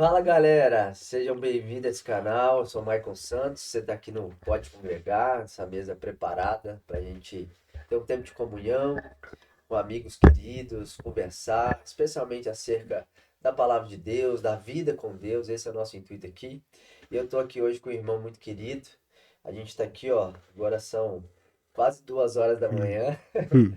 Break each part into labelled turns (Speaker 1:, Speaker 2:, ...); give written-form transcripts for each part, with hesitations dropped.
Speaker 1: Fala galera, sejam bem-vindos a esse canal. Eu sou o Michael Santos. Você está aqui no Pode Congregar, essa mesa preparada para a gente ter um tempo de comunhão com amigos queridos, conversar, especialmente acerca da palavra de Deus, da vida com Deus. Esse é o nosso intuito aqui. E eu estou aqui hoje com um irmão muito querido. A gente está aqui, ó. Agora são quase 2 horas da
Speaker 2: Hum,
Speaker 1: manhã.
Speaker 2: hum.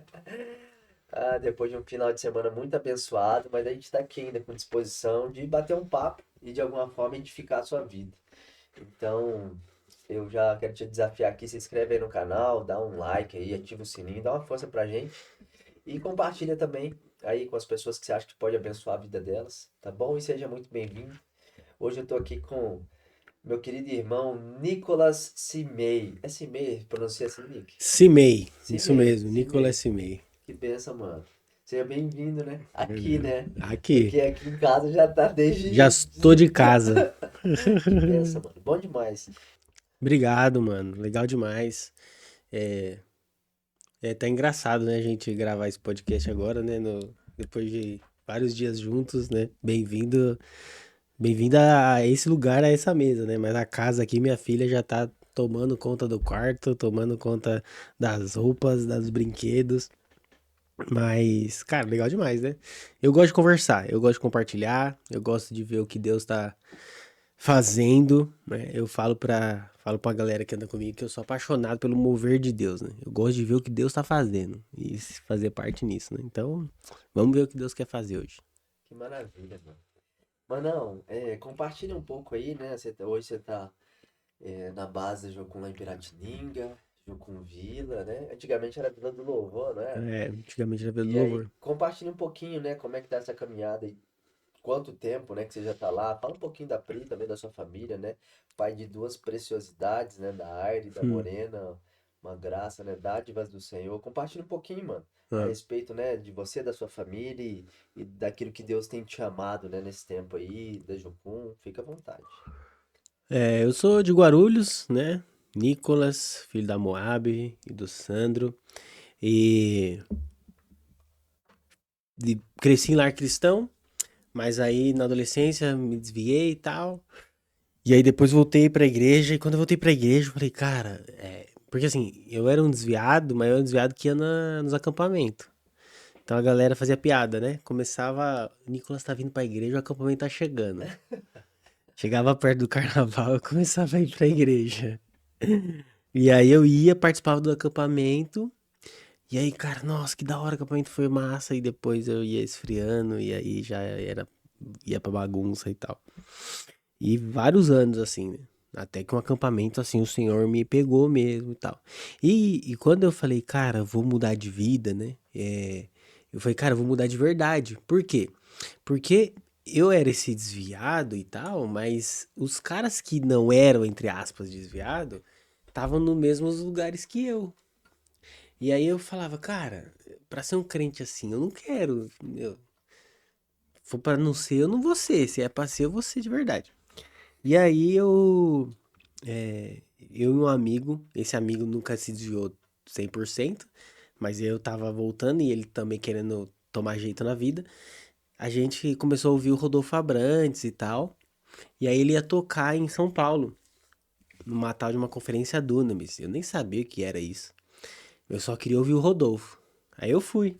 Speaker 1: Depois de um final de semana muito abençoado, mas a gente está aqui ainda com disposição de bater um papo e de alguma forma edificar a sua vida. Então, eu já quero te desafiar aqui, se inscreve aí no canal, dá um like aí, ativa o sininho, dá uma força pra gente e compartilha também aí com as pessoas que você acha que pode abençoar a vida delas, tá bom? E seja muito bem-vindo. Hoje eu tô aqui com meu querido irmão Nicolas Cimei. É Cimei? Pronuncia assim, Nick?
Speaker 2: Cimei, isso
Speaker 1: Cimei,
Speaker 2: mesmo, Nicolas
Speaker 1: Cimei.
Speaker 2: Cimei.
Speaker 1: Que benção, mano. Seja bem-vindo, né? Aqui,
Speaker 2: Hum,
Speaker 1: né?
Speaker 2: Aqui,
Speaker 1: Porque aqui em casa já tá
Speaker 2: já
Speaker 1: desde.
Speaker 2: estou de casa.
Speaker 1: Que benção, mano. Bom demais.
Speaker 2: Obrigado, mano, legal demais. É, tá engraçado, né, a gente gravar esse podcast agora, né, depois de vários dias juntos, né? Bem-vindo a esse lugar, a essa mesa, né? Mas a casa aqui, minha filha já tá tomando conta do quarto, tomando conta das roupas, dos brinquedos. Mas, cara, legal demais, né? Eu gosto de conversar, eu gosto de compartilhar, eu gosto de ver o que Deus tá fazendo, né? Eu falo pra galera que anda comigo que eu sou apaixonado pelo mover de Deus, né? Eu gosto de ver o que Deus tá fazendo e fazer parte nisso, né? Então, vamos ver o que Deus quer fazer hoje.
Speaker 1: Que maravilha, mano. Mas não, compartilha um pouco aí, né? Hoje você tá na base da Jocum lá em Piratininga, Jocum Vila, né? Antigamente era Vila do Louvor, não era?
Speaker 2: É, antigamente era pelo
Speaker 1: E aí,
Speaker 2: louvor.
Speaker 1: compartilha um pouquinho, né? Como é que tá essa caminhada aí? Quanto tempo, né, que você já tá lá? Fala um pouquinho da Pri, também da sua família, né? Pai de duas preciosidades, né? Da Aire e da
Speaker 2: Hum,
Speaker 1: Morena, uma graça, né? Dádivas do Senhor. Compartilha um pouquinho, mano, a
Speaker 2: ah.
Speaker 1: respeito, né, de você, da sua família e daquilo que Deus tem te amado, né, nesse tempo aí, da Jocum. Fica à vontade.
Speaker 2: Eu sou de Guarulhos, né? Nicolas, filho da Moab e do Sandro. E, cresci em lar cristão, mas aí na adolescência me desviei e tal. E aí depois voltei pra igreja, e quando eu voltei pra igreja, eu falei, cara, porque assim, eu era um desviado, mas eu era um desviado que ia nos acampamentos. Então a galera fazia piada, né? Começava, Nicolas tá vindo pra igreja, o acampamento tá chegando. Chegava perto do carnaval, eu começava a ir pra igreja. E aí eu ia, participava do acampamento, e aí, cara, nossa, que da hora, o acampamento foi massa, e depois eu ia esfriando, e aí já era, ia pra bagunça e tal. E vários anos assim, né? Até que um acampamento assim, o Senhor me pegou mesmo e tal. E quando eu falei, cara, eu vou mudar de vida, né? Eu falei, cara, eu vou mudar de verdade. Por quê? Porque eu era esse desviado e tal, mas os caras que não eram, entre aspas, desviado, estavam nos mesmos lugares que eu. E aí eu falava, cara, pra ser um crente assim, eu não quero. For pra não ser, eu não vou ser. Se é pra ser, eu vou ser de verdade. E aí eu e um amigo, esse amigo nunca se desviou 100%, mas eu tava voltando e ele também querendo tomar jeito na vida. A gente começou a ouvir o Rodolfo Abrantes e tal. E aí ele ia tocar em São Paulo, numa tal de uma conferência Dunamis. Eu nem sabia o que era isso. Eu só queria ouvir o Rodolfo. Aí eu fui.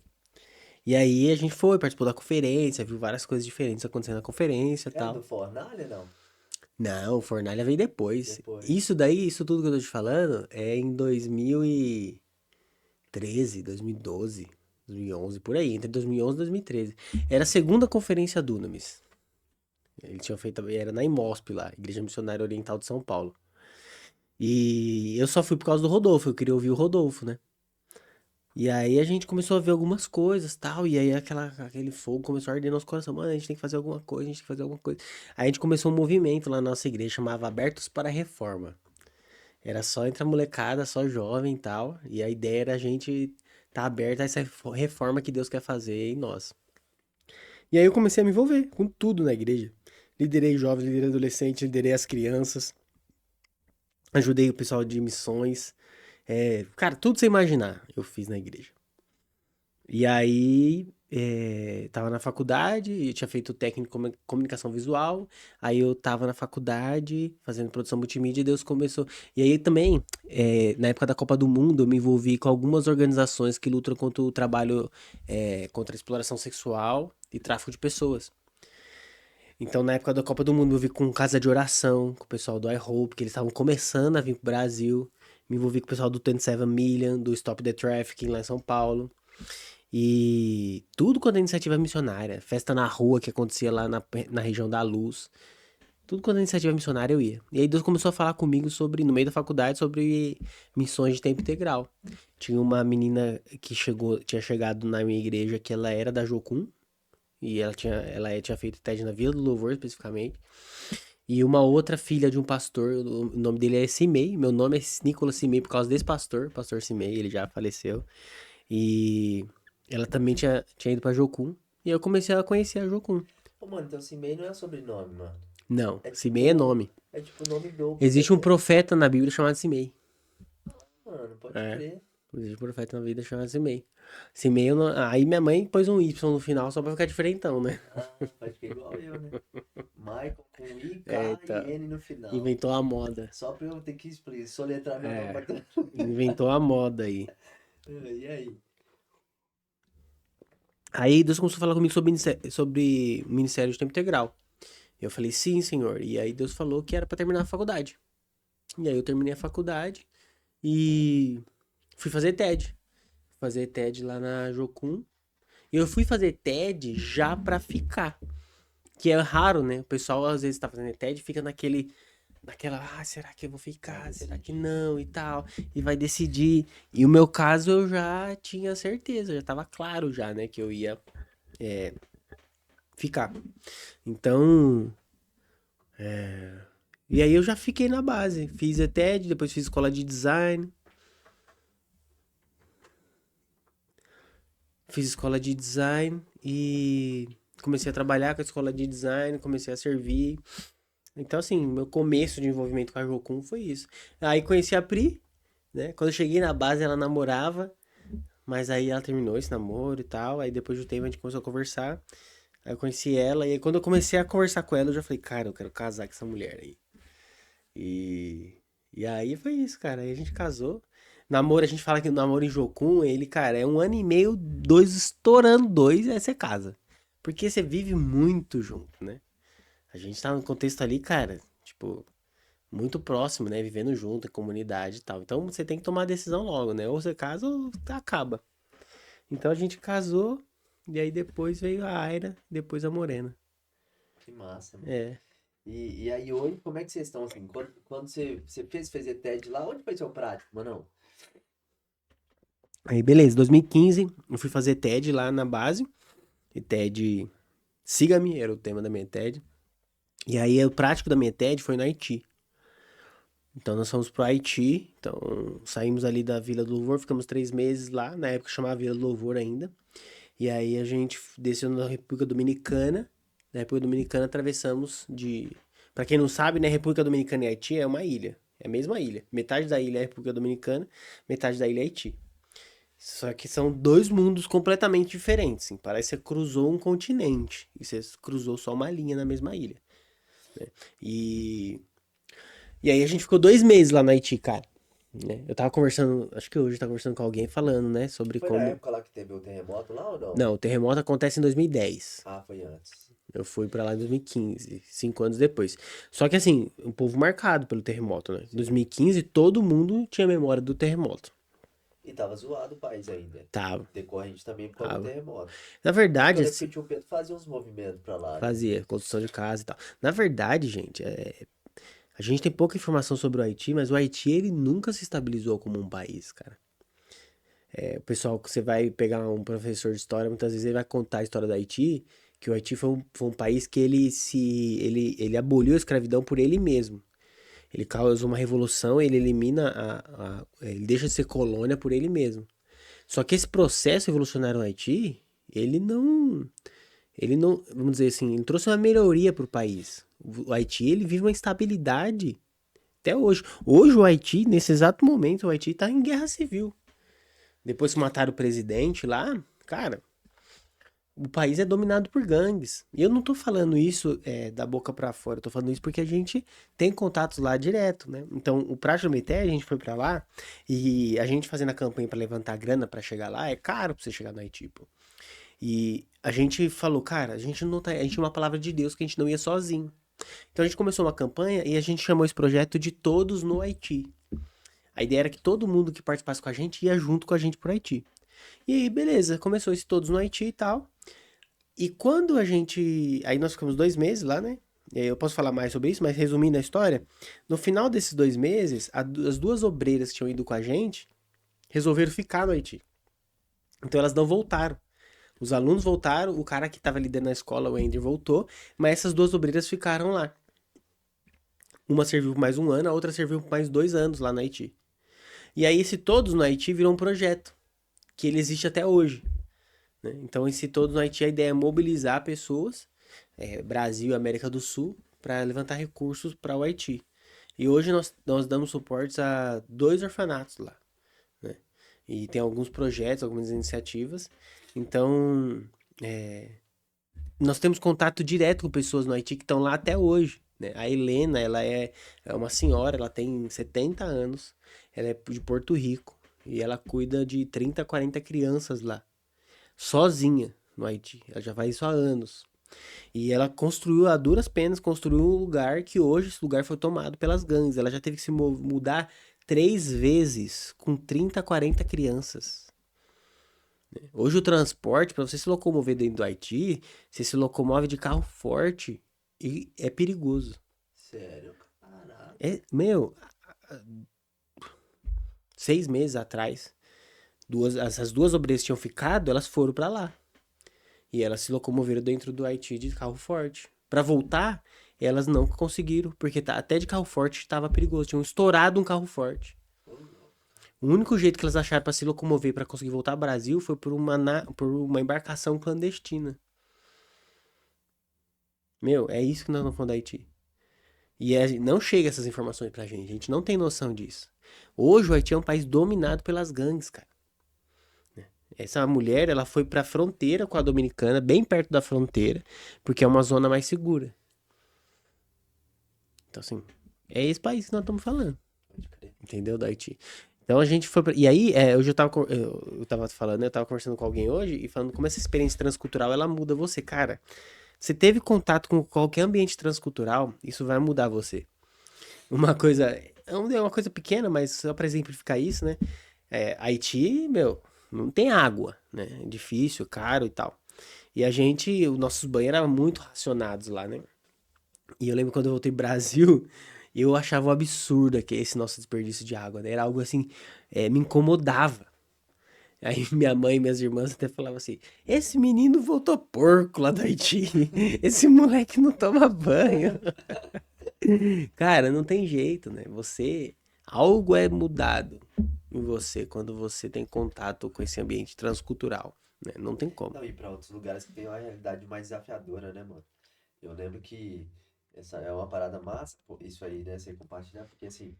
Speaker 2: E aí a gente foi, participou da conferência, viu várias coisas diferentes acontecendo na conferência e
Speaker 1: Era do
Speaker 2: tal.
Speaker 1: Fornalha, não?
Speaker 2: Não, o Fornalha veio depois.
Speaker 1: Depois.
Speaker 2: Isso daí, isso tudo que eu tô te falando é em 2013, 2012, 2011, por aí, entre 2011 e 2013. Era a segunda conferência Dunamis. Ele tinha feito, era na IMOSP lá, Igreja Missionária Oriental de São Paulo. E eu só fui por causa do Rodolfo, eu queria ouvir o Rodolfo, né? E aí a gente começou a ver algumas coisas, tal, e aí aquele fogo começou a arder no nosso coração. Mano, a gente tem que fazer alguma coisa, a gente tem que fazer alguma coisa. Aí a gente começou um movimento lá na nossa igreja, chamava Abertos para a Reforma. Era só entre a molecada, só jovem e tal. E a ideia era a gente tá aberto a essa reforma que Deus quer fazer em nós. E aí eu comecei a me envolver com tudo na igreja. Liderei jovens, liderei adolescentes, liderei as crianças, ajudei o pessoal de missões. Cara, tudo sem imaginar eu fiz na igreja. E aí, tava na faculdade, eu tinha feito técnico em comunicação visual, aí eu tava na faculdade fazendo produção multimídia e Deus começou. E aí também, na época da Copa do Mundo, eu me envolvi com algumas organizações que lutam contra o trabalho, contra a exploração sexual e tráfico de pessoas. Então, na época da Copa do Mundo, eu vi com casa de oração, com o pessoal do iHope, que eles estavam começando a vir pro Brasil. Me envolvi com o pessoal do 27 Million, do Stop the Trafficking lá em São Paulo. E tudo quanto é iniciativa missionária, festa na rua que acontecia lá na região da Luz, tudo quanto é iniciativa missionária eu ia. E aí Deus começou a falar comigo sobre, no meio da faculdade, sobre missões de tempo integral. Tinha uma menina que tinha chegado na minha igreja que ela era da Jocum, e ela tinha feito TED na Vila do Louvor especificamente. E uma outra filha de um pastor, o nome dele é Simei, meu nome é Nicolas Simei por causa desse pastor, pastor Simei, ele já faleceu. E ela também tinha ido pra Jocum. E eu comecei a conhecer a Jocum.
Speaker 1: Ô, mano, então Simei não é sobrenome, mano.
Speaker 2: Não,
Speaker 1: É
Speaker 2: Simei é
Speaker 1: tipo.
Speaker 2: nome.
Speaker 1: É tipo nome do
Speaker 2: Existe um
Speaker 1: profeta.
Speaker 2: profeta na Bíblia chamado Simei.
Speaker 1: Mano, pode
Speaker 2: É,
Speaker 1: crer.
Speaker 2: existe um profeta na Bíblia chamado Simei. Simei, aí minha mãe pôs um Y no final só pra ficar diferentão, né?
Speaker 1: Ah, pode crer igual eu, né? Michael com I,
Speaker 2: É,
Speaker 1: K
Speaker 2: então,
Speaker 1: e N no final.
Speaker 2: inventou a moda.
Speaker 1: Só pra eu ter que soletrar meu nome
Speaker 2: É,
Speaker 1: pra todo.
Speaker 2: inventou a moda aí.
Speaker 1: E aí?
Speaker 2: Aí Deus começou a falar comigo sobre Ministério de Tempo Integral. Eu falei, sim, senhor. E aí Deus falou que era pra terminar a faculdade. E aí eu terminei a faculdade e fui fazer TED. Fazer TED lá na Jocum. E eu fui fazer TED já pra ficar. Que é raro, né? O pessoal às vezes tá fazendo TED e fica naquela, será que eu vou
Speaker 1: Vai
Speaker 2: ficar? Será que
Speaker 1: decidir.
Speaker 2: não? E tal. E vai decidir. E o meu caso eu já tinha certeza, já tava claro já, né? Que eu ia ficar. Então, e aí eu já fiquei na base. Fiz ETED, depois fiz escola de design. Fiz escola de design e comecei a trabalhar com a escola de design, comecei a servir. Então, assim, meu começo de envolvimento com a Jocum foi isso. Aí conheci a Pri, né? Quando eu cheguei na base, ela namorava, mas aí ela terminou esse namoro e tal. Aí depois do tempo a gente começou a conversar. Aí eu conheci ela, e aí quando eu comecei a conversar com ela, eu já falei, cara, eu quero casar com essa mulher aí. E, e aí foi isso, cara. Aí a gente casou. Namoro, a gente fala que o namoro em Jocum, ele, cara, é 1 ano e meio, dois, estourando dois, aí você casa. Porque você vive muito junto, né? A gente tá num contexto ali, cara, tipo, muito próximo, né? Vivendo junto, em comunidade e tal. Então você tem que tomar a decisão logo, né? Ou você casa ou acaba. Então a gente casou, e aí depois veio a Aira, depois a Morena.
Speaker 1: Que massa, mano.
Speaker 2: É.
Speaker 1: E aí hoje, como é que vocês estão assim? Quando você fez fazer TED lá, onde foi seu prático, mano?
Speaker 2: Aí beleza, 2015, eu fui fazer TED lá na base. E TED Siga-me, era o tema da minha TED. E aí o prático da minha TED foi no Haiti. Então nós fomos pro Haiti, então saímos ali da Vila do Louvor, ficamos 3 meses lá, na época chamava Vila do Louvor ainda. E aí a gente desceu na República Dominicana. Na República Dominicana atravessamos de... Pra quem não sabe, né, República Dominicana e Haiti é uma ilha. É a mesma ilha. Metade da ilha é a República Dominicana, metade da ilha é Haiti. Só que são dois mundos completamente diferentes. Assim. Parece que você cruzou um continente e você cruzou só uma linha na mesma ilha. E, e aí a gente ficou 2 meses lá no Haiti, cara. Né? Eu tava conversando, acho que hoje eu tava conversando com alguém falando, né, sobre
Speaker 1: Foi na
Speaker 2: como.
Speaker 1: época lá que teve o terremoto lá ou não?
Speaker 2: Não, o terremoto acontece em 2010.
Speaker 1: Ah, foi antes.
Speaker 2: Eu fui pra lá em 2015, 5 anos depois. Só que assim, um povo marcado pelo terremoto, né? Em
Speaker 1: Sim.
Speaker 2: 2015, todo mundo tinha memória do terremoto.
Speaker 1: E tava zoado o país ainda.
Speaker 2: Tava,
Speaker 1: Decorrente também por causa do
Speaker 2: tava.
Speaker 1: terremoto.
Speaker 2: Na
Speaker 1: Porque eu
Speaker 2: verdade,
Speaker 1: lembro que o tio Pedro fazia uns movimentos pra lá, né?
Speaker 2: fazia construção de casa e tal. Na verdade, gente, a gente tem pouca informação sobre o Haiti, mas o Haiti ele nunca se estabilizou como um país, cara. O pessoal que você vai pegar um professor de história, muitas vezes ele vai contar a história do Haiti, que o Haiti foi um país que ele aboliu a escravidão por ele mesmo. Ele causa uma revolução, ele elimina ele deixa de ser colônia por ele mesmo. Só que esse processo revolucionário no Haiti, ele não, vamos dizer assim, ele trouxe uma melhoria para o país. O Haiti, ele vive uma instabilidade até hoje. Hoje o Haiti, nesse exato momento, o Haiti está em guerra civil. Depois que mataram o presidente lá, cara, o país é dominado por gangues. E eu não tô falando isso da boca pra fora, eu tô falando isso porque a gente tem contatos lá direto, né? Então, o Praça do Meité, a gente foi pra lá e a gente fazendo a campanha pra levantar grana pra chegar lá, é caro pra você chegar no Haiti, pô. E a gente falou, cara, a gente não tá, a gente tinha uma palavra de Deus que a gente não ia sozinho. Então a gente começou uma campanha e a gente chamou esse projeto de Todos no Haiti. A ideia era que todo mundo que participasse com a gente ia junto com a gente pro Haiti. E aí, beleza, começou esse Todos no Haiti e tal. E quando a gente. Aí nós ficamos 2 meses lá, né? E aí eu posso falar mais sobre isso, mas resumindo a história, no final desses 2 meses, as duas obreiras que tinham ido com a gente resolveram ficar no Haiti. Então elas não voltaram. Os alunos voltaram, o cara que estava liderando a escola, o Andy, voltou, mas essas duas obreiras ficaram lá. Uma serviu por mais um ano, a outra serviu por mais 2 anos lá no Haiti. E aí esse Todos no Haiti virou um projeto, que ele existe até hoje. Né? Então esse Todos no Haiti, a ideia é mobilizar pessoas, Brasil e América do Sul, para levantar recursos para o Haiti. E hoje nós damos suportes a 2 orfanatos lá. Né? E tem alguns projetos, algumas iniciativas. Então, nós temos contato direto com pessoas no Haiti que estão lá até hoje. Né? A Helena, ela é uma senhora, ela tem 70 anos, ela é de Porto Rico e ela cuida de 30, 40 crianças lá, sozinha no Haiti. Ela já faz isso há anos. E ela construiu, a duras penas, construiu um lugar que hoje esse lugar foi tomado pelas gangues. Ela já teve que se mudar 3 vezes com 30, 40 crianças. Hoje o transporte, para você se locomover dentro do Haiti, você se locomove de carro forte e é perigoso.
Speaker 1: Sério, caraca.
Speaker 2: Meu, 6 meses atrás, essas duas obreiras que tinham ficado, elas foram para lá. E elas se locomoveram dentro do Haiti de carro forte. Para voltar, elas não conseguiram, porque até de carro forte estava perigoso. Tinham estourado um carro forte. O único jeito que elas acharam para se locomover para conseguir voltar ao Brasil foi por uma embarcação clandestina. Meu, é isso que nós vamos falar do Haiti. E não chega essas informações pra gente. A gente não tem noção disso. Hoje o Haiti é um país dominado pelas gangues, cara. Essa mulher, ela foi pra fronteira com a Dominicana, bem perto da fronteira, porque é uma zona mais segura. Então, assim, é esse país que nós estamos falando.
Speaker 1: Pode crer.
Speaker 2: Entendeu? Do Haiti. Então a gente foi. E aí, hoje eu tava falando, eu tava conversando com alguém hoje e falando como essa experiência transcultural ela muda você, cara. Você teve contato com qualquer ambiente transcultural, isso vai mudar você. Uma coisa. É uma coisa pequena, mas só pra exemplificar isso, né? Haiti, meu, não tem água, né? É difícil, caro e tal. E os nossos banhos eram muito racionados lá, né? E eu lembro quando eu voltei pro Brasil, eu achava um absurdo que esse nosso desperdício de água, né? Era algo assim, me incomodava. Aí minha mãe e minhas irmãs até falavam assim: esse menino voltou porco lá do Haiti. Esse moleque não toma banho. Cara, não tem jeito, né? Algo é mudado em você quando você tem contato com esse ambiente transcultural, né? Não tem como.
Speaker 1: Não, ir pra outros lugares que tem uma realidade mais desafiadora, né, mano? Eu lembro que essa é uma parada massa, pô, isso aí, né, você compartilhar, porque assim,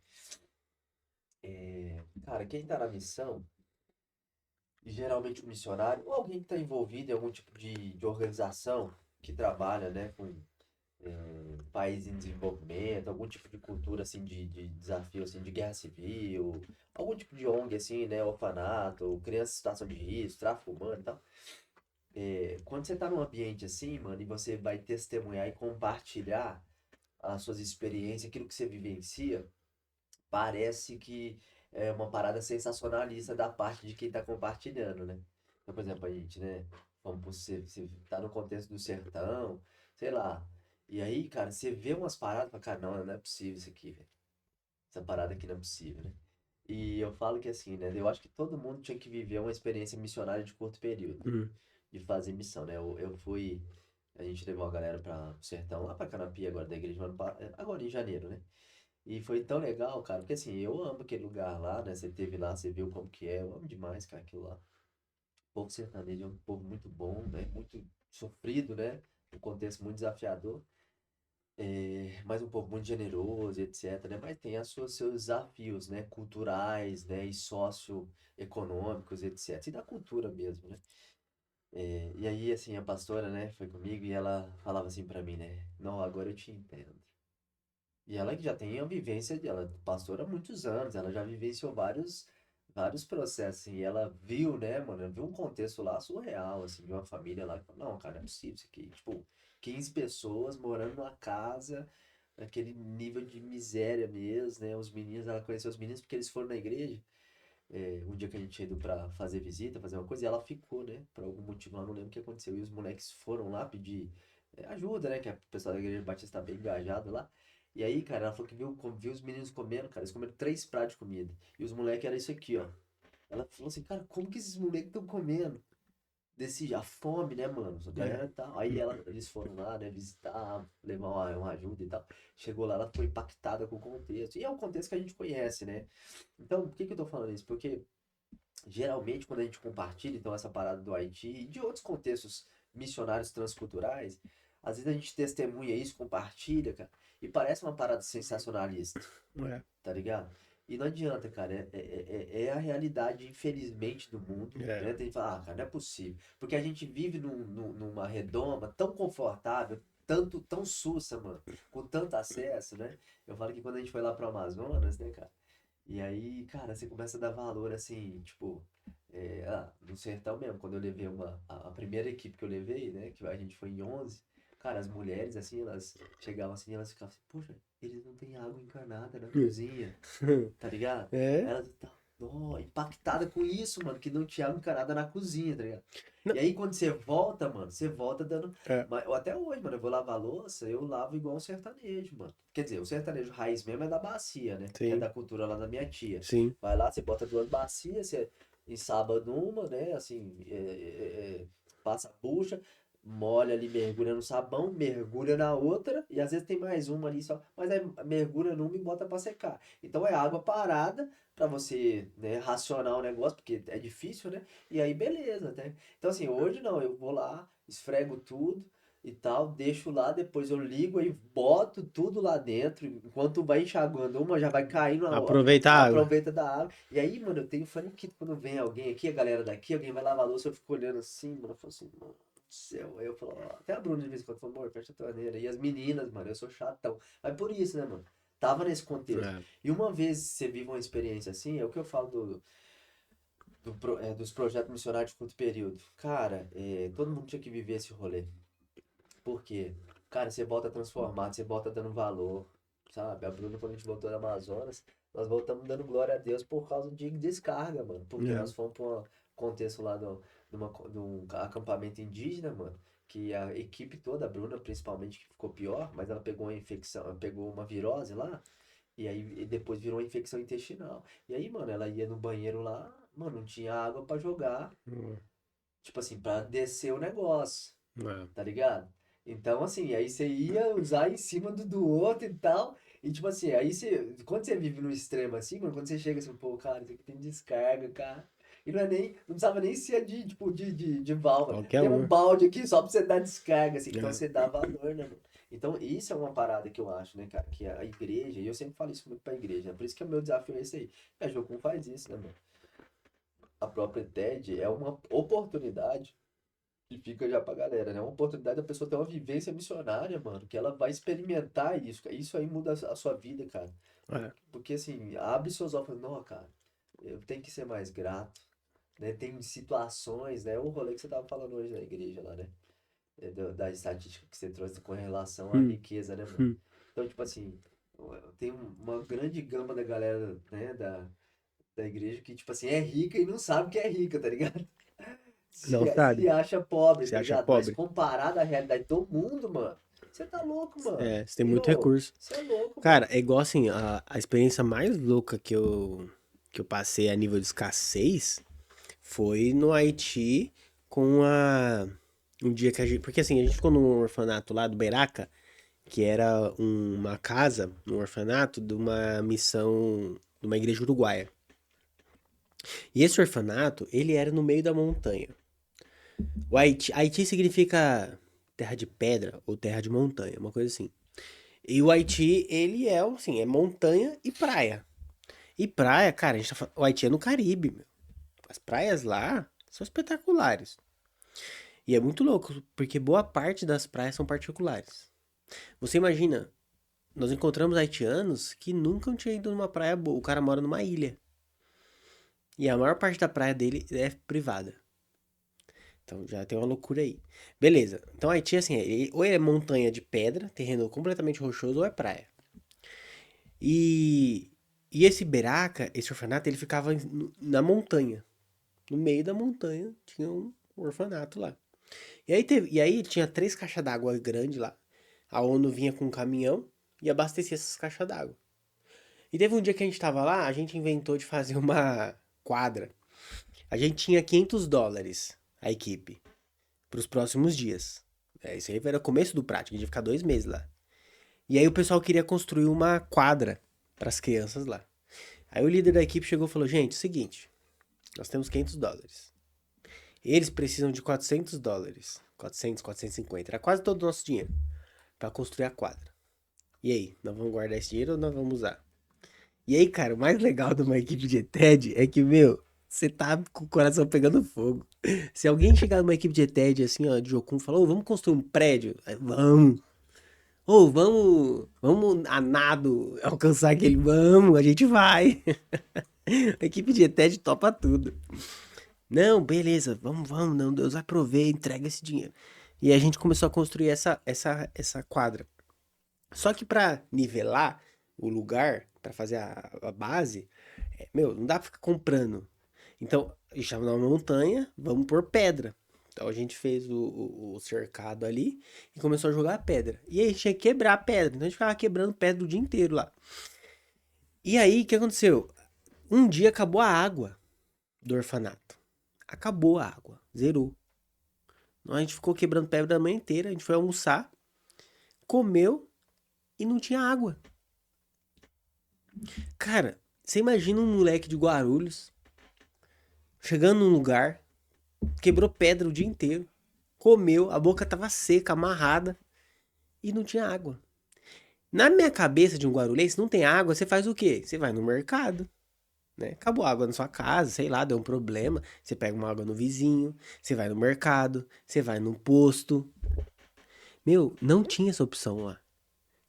Speaker 1: cara, quem tá na missão, e geralmente o missionário, ou alguém que tá envolvido em algum tipo de organização que trabalha, né, com país em desenvolvimento, algum tipo de cultura, assim, de desafio, assim, de guerra civil, algum tipo de ONG, assim, né, orfanato, criança em situação de risco, tráfico humano e tal. Quando você tá num ambiente assim, mano, e você vai testemunhar e compartilhar as suas experiências, aquilo que você vivencia, parece que é uma parada sensacionalista da parte de quem tá compartilhando, né? Então, por exemplo, a gente, né? Vamos por você tá no contexto do sertão, sei lá. E aí, cara, você vê umas paradas e fala, cara, não é possível isso aqui, velho. Essa parada aqui não é possível, né? E eu falo que assim, né? Eu acho que todo mundo tinha que viver uma experiência missionária de curto período,
Speaker 2: Hum.
Speaker 1: de fazer missão, né? Eu fui. A gente levou a galera para o sertão, lá pra Canapi, agora da igreja, agora em janeiro, né? E foi tão legal, cara, porque assim, eu amo aquele lugar lá, né? Você teve lá, você viu como que é, eu amo demais, cara, aquilo lá. O povo sertanejo é um povo muito bom, né? Muito sofrido, né? Um contexto muito desafiador, mas um povo muito generoso, etc, né? Mas tem seus desafios, né? Culturais, né? E socioeconômicos, etc. E da cultura mesmo, né? E aí, assim, a pastora, né, foi comigo e ela falava assim pra mim, né? Não, agora eu te entendo. E ela que já tem a vivência, ela é pastora há muitos anos, ela já vivenciou vários processos, assim, e ela viu, né, mano, viu um contexto lá surreal, assim, de uma família lá, que falou, não, cara, não é possível isso aqui, tipo, 15 pessoas morando numa casa, naquele nível de miséria mesmo, né, os meninos, ela conheceu os meninos porque eles foram na igreja, um dia que a gente tinha ido pra fazer visita, fazer uma coisa, e ela ficou, né? Por algum motivo, lá não lembro o que aconteceu. E os moleques foram lá pedir ajuda, né? Que o pessoal da igreja batista tá bem engajado lá. E aí, cara, ela falou que viu os meninos comendo, cara. Eles comeram 3 pratos de comida. E os moleques era isso aqui, ó. Ela falou assim, cara, como que esses moleques estão comendo? A fome, né, mano? A
Speaker 2: É.
Speaker 1: galera tá. Aí eles foram lá, né, visitar, levar uma ajuda e tal. Chegou lá, ela foi impactada com o contexto. E é um contexto que a gente conhece, né? Então, por que que eu tô falando isso? Porque geralmente quando a gente compartilha então essa parada do Haiti e de outros contextos missionários transculturais, às vezes a gente testemunha isso, compartilha, cara, e parece uma parada sensacionalista,
Speaker 2: É.
Speaker 1: tá ligado? E não adianta, cara, é a realidade, infelizmente, do mundo,
Speaker 2: É.
Speaker 1: né? Tem que falar, ah, cara, não é possível. Porque a gente vive numa redoma tão confortável, tão sussa, mano, com tanto acesso, né? Eu falo que quando a gente foi lá pro Amazonas, né, cara? E aí, cara, você começa a dar valor assim, tipo, no sertão mesmo, quando eu levei a primeira equipe que eu levei, né, que a gente foi em 11 cara, as mulheres, assim, elas chegavam assim, elas ficavam assim, poxa, eles não têm água encanada na cozinha, tá ligado?
Speaker 2: É.
Speaker 1: Elas estavam impactada com isso, mano, que não tinha água encanada na cozinha, tá ligado?
Speaker 2: Não.
Speaker 1: E aí, quando você volta, mano, você volta dando.
Speaker 2: É.
Speaker 1: Até hoje, mano, eu vou lavar a louça, eu lavo igual um sertanejo, mano. Quer dizer, o sertanejo raiz mesmo é da bacia, né? Que é
Speaker 2: Sim.
Speaker 1: da cultura lá da minha tia.
Speaker 2: Sim.
Speaker 1: Vai lá, você bota 2 bacias, você ensaba numa, né? Assim, passa a bucha, molha ali, mergulha no sabão, mergulha na outra, e às vezes tem mais uma ali só, mas aí mergulha numa e bota pra secar. Então é água parada pra você, né, racionar o negócio, porque é difícil, né? E aí beleza, né? Então assim, hoje não, eu vou lá, esfrego tudo e tal, deixo lá, depois eu ligo e boto tudo lá dentro, enquanto vai enxaguando uma, já vai caindo
Speaker 2: Aproveitar a água.
Speaker 1: aproveita da água. E aí, mano, eu tenho faniquito quando vem alguém aqui, a galera daqui, alguém vai lavar a louça, eu fico olhando assim, mano, eu falo assim, mano do céu. Aí eu falo, ó, até a Bruna de vez em quando falou, amor, fecha a torneira. E as meninas, mano, eu sou chatão. Mas por isso, né, mano? Tava nesse contexto.
Speaker 2: É.
Speaker 1: E uma vez você vive uma experiência assim, é o que eu falo dos projetos missionários de curto período. Cara, todo mundo tinha que viver esse rolê. Por quê? Cara, você volta transformado, você volta dando valor, sabe? A Bruna, quando a gente voltou da Amazonas, nós voltamos dando glória a Deus por causa de descarga, mano. Porque
Speaker 2: É.
Speaker 1: nós fomos para um contexto lá de um acampamento indígena, mano. Que a equipe toda, a Bruna principalmente, que ficou pior, mas ela pegou uma infecção, ela pegou uma virose lá, e aí depois virou uma infecção intestinal. E aí, mano, ela ia no banheiro lá, mano, não tinha água pra jogar, tipo assim, pra descer o negócio,
Speaker 2: É.
Speaker 1: tá ligado? Então, assim, aí você ia usar em cima do outro e tal. E tipo assim, aí você. Quando você vive no extremo assim, mano, quando você chega assim, pô, cara, isso aqui tem descarga, cara. E não é nem. Não precisava nem ser tipo, de válvula.
Speaker 2: Qualquer
Speaker 1: Tem um
Speaker 2: um.
Speaker 1: balde aqui só pra você dar descarga, assim. Então
Speaker 2: É.
Speaker 1: você dá valor, né, mano? Então, isso é uma parada que eu acho, né, cara? Que a igreja, e eu sempre falo isso muito pra igreja, né? Por isso que o meu desafio é esse aí. A Jocum faz isso, né, mano? A própria TED é uma oportunidade e fica já pra galera, né? Uma oportunidade da pessoa ter uma vivência missionária, mano, que ela vai experimentar isso. Isso aí muda a sua vida, cara.
Speaker 2: É.
Speaker 1: Porque assim, abre seus olhos, e fala, não, cara, eu tenho que ser mais grato, né? Tem situações, né? O rolê que você tava falando hoje na igreja lá, né? Da estatística que você trouxe com relação à
Speaker 2: Hum.
Speaker 1: riqueza, né, mano?
Speaker 2: Hum.
Speaker 1: Então, tipo assim, tem uma grande gama da galera, né, da igreja que, tipo assim, é rica e não sabe que é rica, tá ligado?
Speaker 2: Não
Speaker 1: Se
Speaker 2: sabe.
Speaker 1: acha pobre,
Speaker 2: Você
Speaker 1: tá
Speaker 2: acha
Speaker 1: ligado? Mas
Speaker 2: pobre?
Speaker 1: comparado à realidade do mundo, mano, você tá louco, mano.
Speaker 2: É, você tem
Speaker 1: E
Speaker 2: muito
Speaker 1: ô,
Speaker 2: recurso.
Speaker 1: você é louco,
Speaker 2: Cara,
Speaker 1: mano.
Speaker 2: é igual assim, a experiência mais louca que eu passei a nível de escassez foi no Haiti com um dia que a gente. Porque assim, a gente ficou num orfanato lá do Beiraca, que era uma casa, um orfanato de uma missão de uma igreja uruguaia. E esse orfanato, ele era no meio da montanha. Haiti significa terra de pedra ou terra de montanha, uma coisa assim. E o Haiti, ele é assim, é montanha e praia. E praia, cara, o Haiti é no Caribe, meu. As praias lá são espetaculares. E é muito louco, porque boa parte das praias são particulares. Você imagina, nós encontramos haitianos que nunca tinham ido numa praia boa. O cara mora numa ilha. E a maior parte da praia dele é privada. Então já tem uma loucura aí. Beleza. Então Haiti, assim, ou é montanha de pedra, terreno completamente rochoso, ou é praia. E, e esse Beraca, esse orfanato, ele ficava na montanha. No meio da montanha tinha um orfanato lá. E aí tinha 3 caixas d'água grandes lá. A ONU vinha com um caminhão e abastecia essas caixas d'água. E teve um dia que a gente tava lá, a gente inventou de fazer uma quadra. A gente tinha US$ 500, a equipe, para os próximos dias. Isso aí era o começo do prático, a gente ia ficar 2 meses lá. E aí o pessoal queria construir uma quadra para as crianças lá. Aí o líder da equipe chegou e falou: gente, seguinte, nós temos US$ 500. Eles precisam de US$ 400. 400, 450. Era quase todo o nosso dinheiro para construir a quadra. E aí, nós vamos guardar esse dinheiro ou nós vamos usar? E aí, cara, o mais legal de uma equipe de ETED é que, meu, você tá com o coração pegando fogo. Se alguém chegar numa equipe de ETED, assim, ó, de Jocum, e falar, ô, vamos construir um prédio? Aí, vamos. Ô, vamos a nado alcançar aquele, vamos, a gente vai. A equipe de ETED topa tudo. Não, beleza, vamos, não, Deus vai prover, entrega esse dinheiro. E a gente começou a construir essa quadra. Só que pra nivelar o lugar, pra fazer a base, meu, não dá pra ficar comprando. Então, a gente tava numa montanha, vamos pôr pedra. Então a gente fez o cercado ali e começou a jogar pedra. E aí a gente tinha que quebrar a pedra. Então a gente ficava quebrando pedra o dia inteiro lá. E aí, o que aconteceu? Um dia acabou a água do orfanato. Acabou a água. Zerou. Então a gente ficou quebrando pedra a manhã inteira. A gente foi almoçar, comeu e não tinha água. Cara, você imagina um moleque de Guarulhos chegando num lugar, quebrou pedra o dia inteiro, comeu, a boca tava seca, amarrada e não tinha água. Na minha cabeça de um guarulhense, não tem água, você faz o quê? Você vai no mercado, né? Acabou a água na sua casa, sei lá, deu um problema, você pega uma água no vizinho, você vai no mercado, você vai no posto. Meu, não tinha essa opção lá.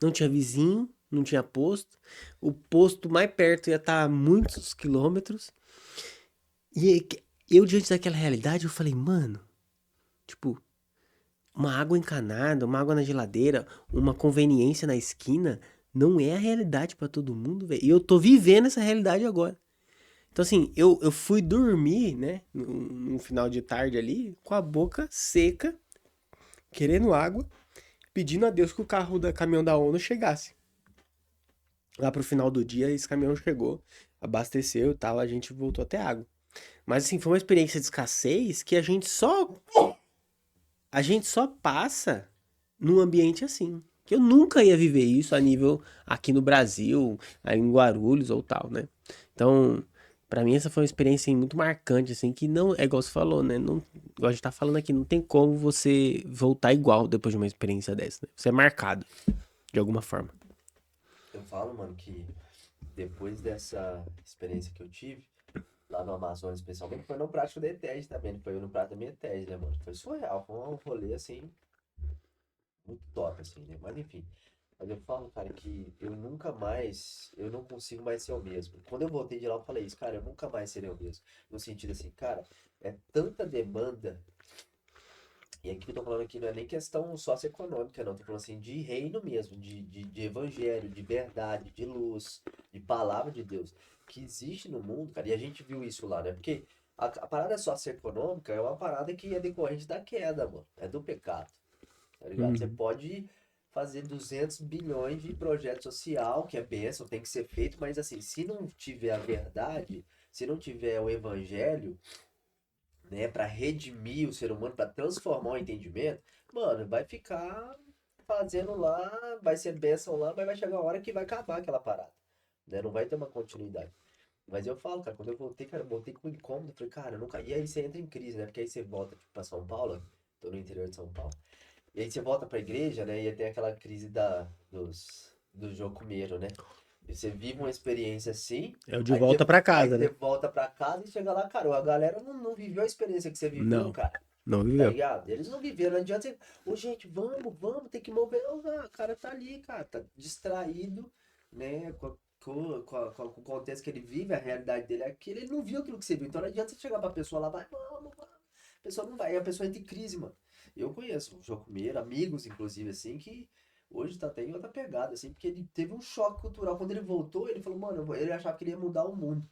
Speaker 2: Não tinha vizinho, não tinha posto. O posto mais perto ia estar a muitos quilômetros. E eu, diante daquela realidade, eu falei, mano, tipo, uma água encanada, uma água na geladeira, uma conveniência na esquina, não é a realidade pra todo mundo, velho. E eu tô vivendo essa realidade agora. Então, assim, eu fui dormir, né, no final de tarde ali, com a boca seca, querendo água, pedindo a Deus que o carro da caminhão da ONU chegasse. Lá pro final do dia, esse caminhão chegou, abasteceu e tal, a gente voltou até água. Mas, assim, foi uma experiência de escassez que a gente só passa num ambiente assim. Que eu nunca ia viver isso a nível aqui no Brasil, aí em Guarulhos ou tal, né? Então, pra mim essa foi uma experiência assim, muito marcante, assim, que não, é igual você falou, né? Não, igual a gente tá falando aqui, não tem como você voltar igual depois de uma experiência dessa, né? Você é marcado, de alguma forma.
Speaker 1: Eu falo, mano, que depois dessa experiência que eu tive, lá no Amazonas especialmente, foi no prático da ETED também, não foi no prático da minha ETED, né, mano? Foi surreal, foi um rolê, assim, muito top, assim, né? Mas enfim, mas eu falo, cara, que eu nunca mais, eu não consigo mais ser o mesmo. Quando eu voltei de lá, eu falei isso, cara, eu nunca mais serei o mesmo. No sentido assim, cara, é tanta demanda. E aqui que eu tô falando aqui não é nem questão socioeconômica, não. Tô falando assim de reino mesmo, de evangelho, de verdade, de luz, de palavra de Deus. Que existe no mundo, cara. E a gente viu isso lá, né? Porque a parada socioeconômica é uma parada que é decorrente da queda, mano. É do pecado, tá ligado? Você
Speaker 2: Uhum.
Speaker 1: pode fazer 200 bilhões de projeto social, que é bênção, tem que ser feito, mas assim, se não tiver a verdade, se não tiver o evangelho, né, para redimir o ser humano, para transformar o entendimento, mano, vai ficar fazendo lá, vai ser bênção lá, mas vai chegar uma hora que vai acabar aquela parada, né? Não vai ter uma continuidade. Mas eu falo, cara, quando eu voltei, cara, eu voltei com incômodo, falei, cara, eu nunca. E aí você entra em crise, né? Porque aí você volta tipo, pra São Paulo, tô no interior de São Paulo. E aí você volta pra igreja, né? E aí tem aquela crise do jocumeiro, né? E você vive uma experiência assim,
Speaker 2: É o de
Speaker 1: aí,
Speaker 2: volta pra
Speaker 1: aí
Speaker 2: casa,
Speaker 1: você
Speaker 2: né?
Speaker 1: volta pra casa e chega lá, cara, a galera não viveu a experiência que você viveu,
Speaker 2: Não.
Speaker 1: cara.
Speaker 2: Não
Speaker 1: Tá
Speaker 2: viveu.
Speaker 1: ligado? Eles não viveram, não adianta você, ô gente, vamos, tem que mover. Ô, o cara tá ali, cara, tá distraído, né, com o contexto que ele vive, a realidade dele é aquilo, ele não viu aquilo que você viu. Então não adianta você chegar pra pessoa lá, vai, vamos. A pessoa não vai, e a pessoa entra em crise, mano. Eu conheço o Jocumeiro, amigos, inclusive, assim, que hoje tá até em outra pegada, assim, porque ele teve um choque cultural. Quando ele voltou, ele falou, mano, ele achava que ele ia mudar o mundo.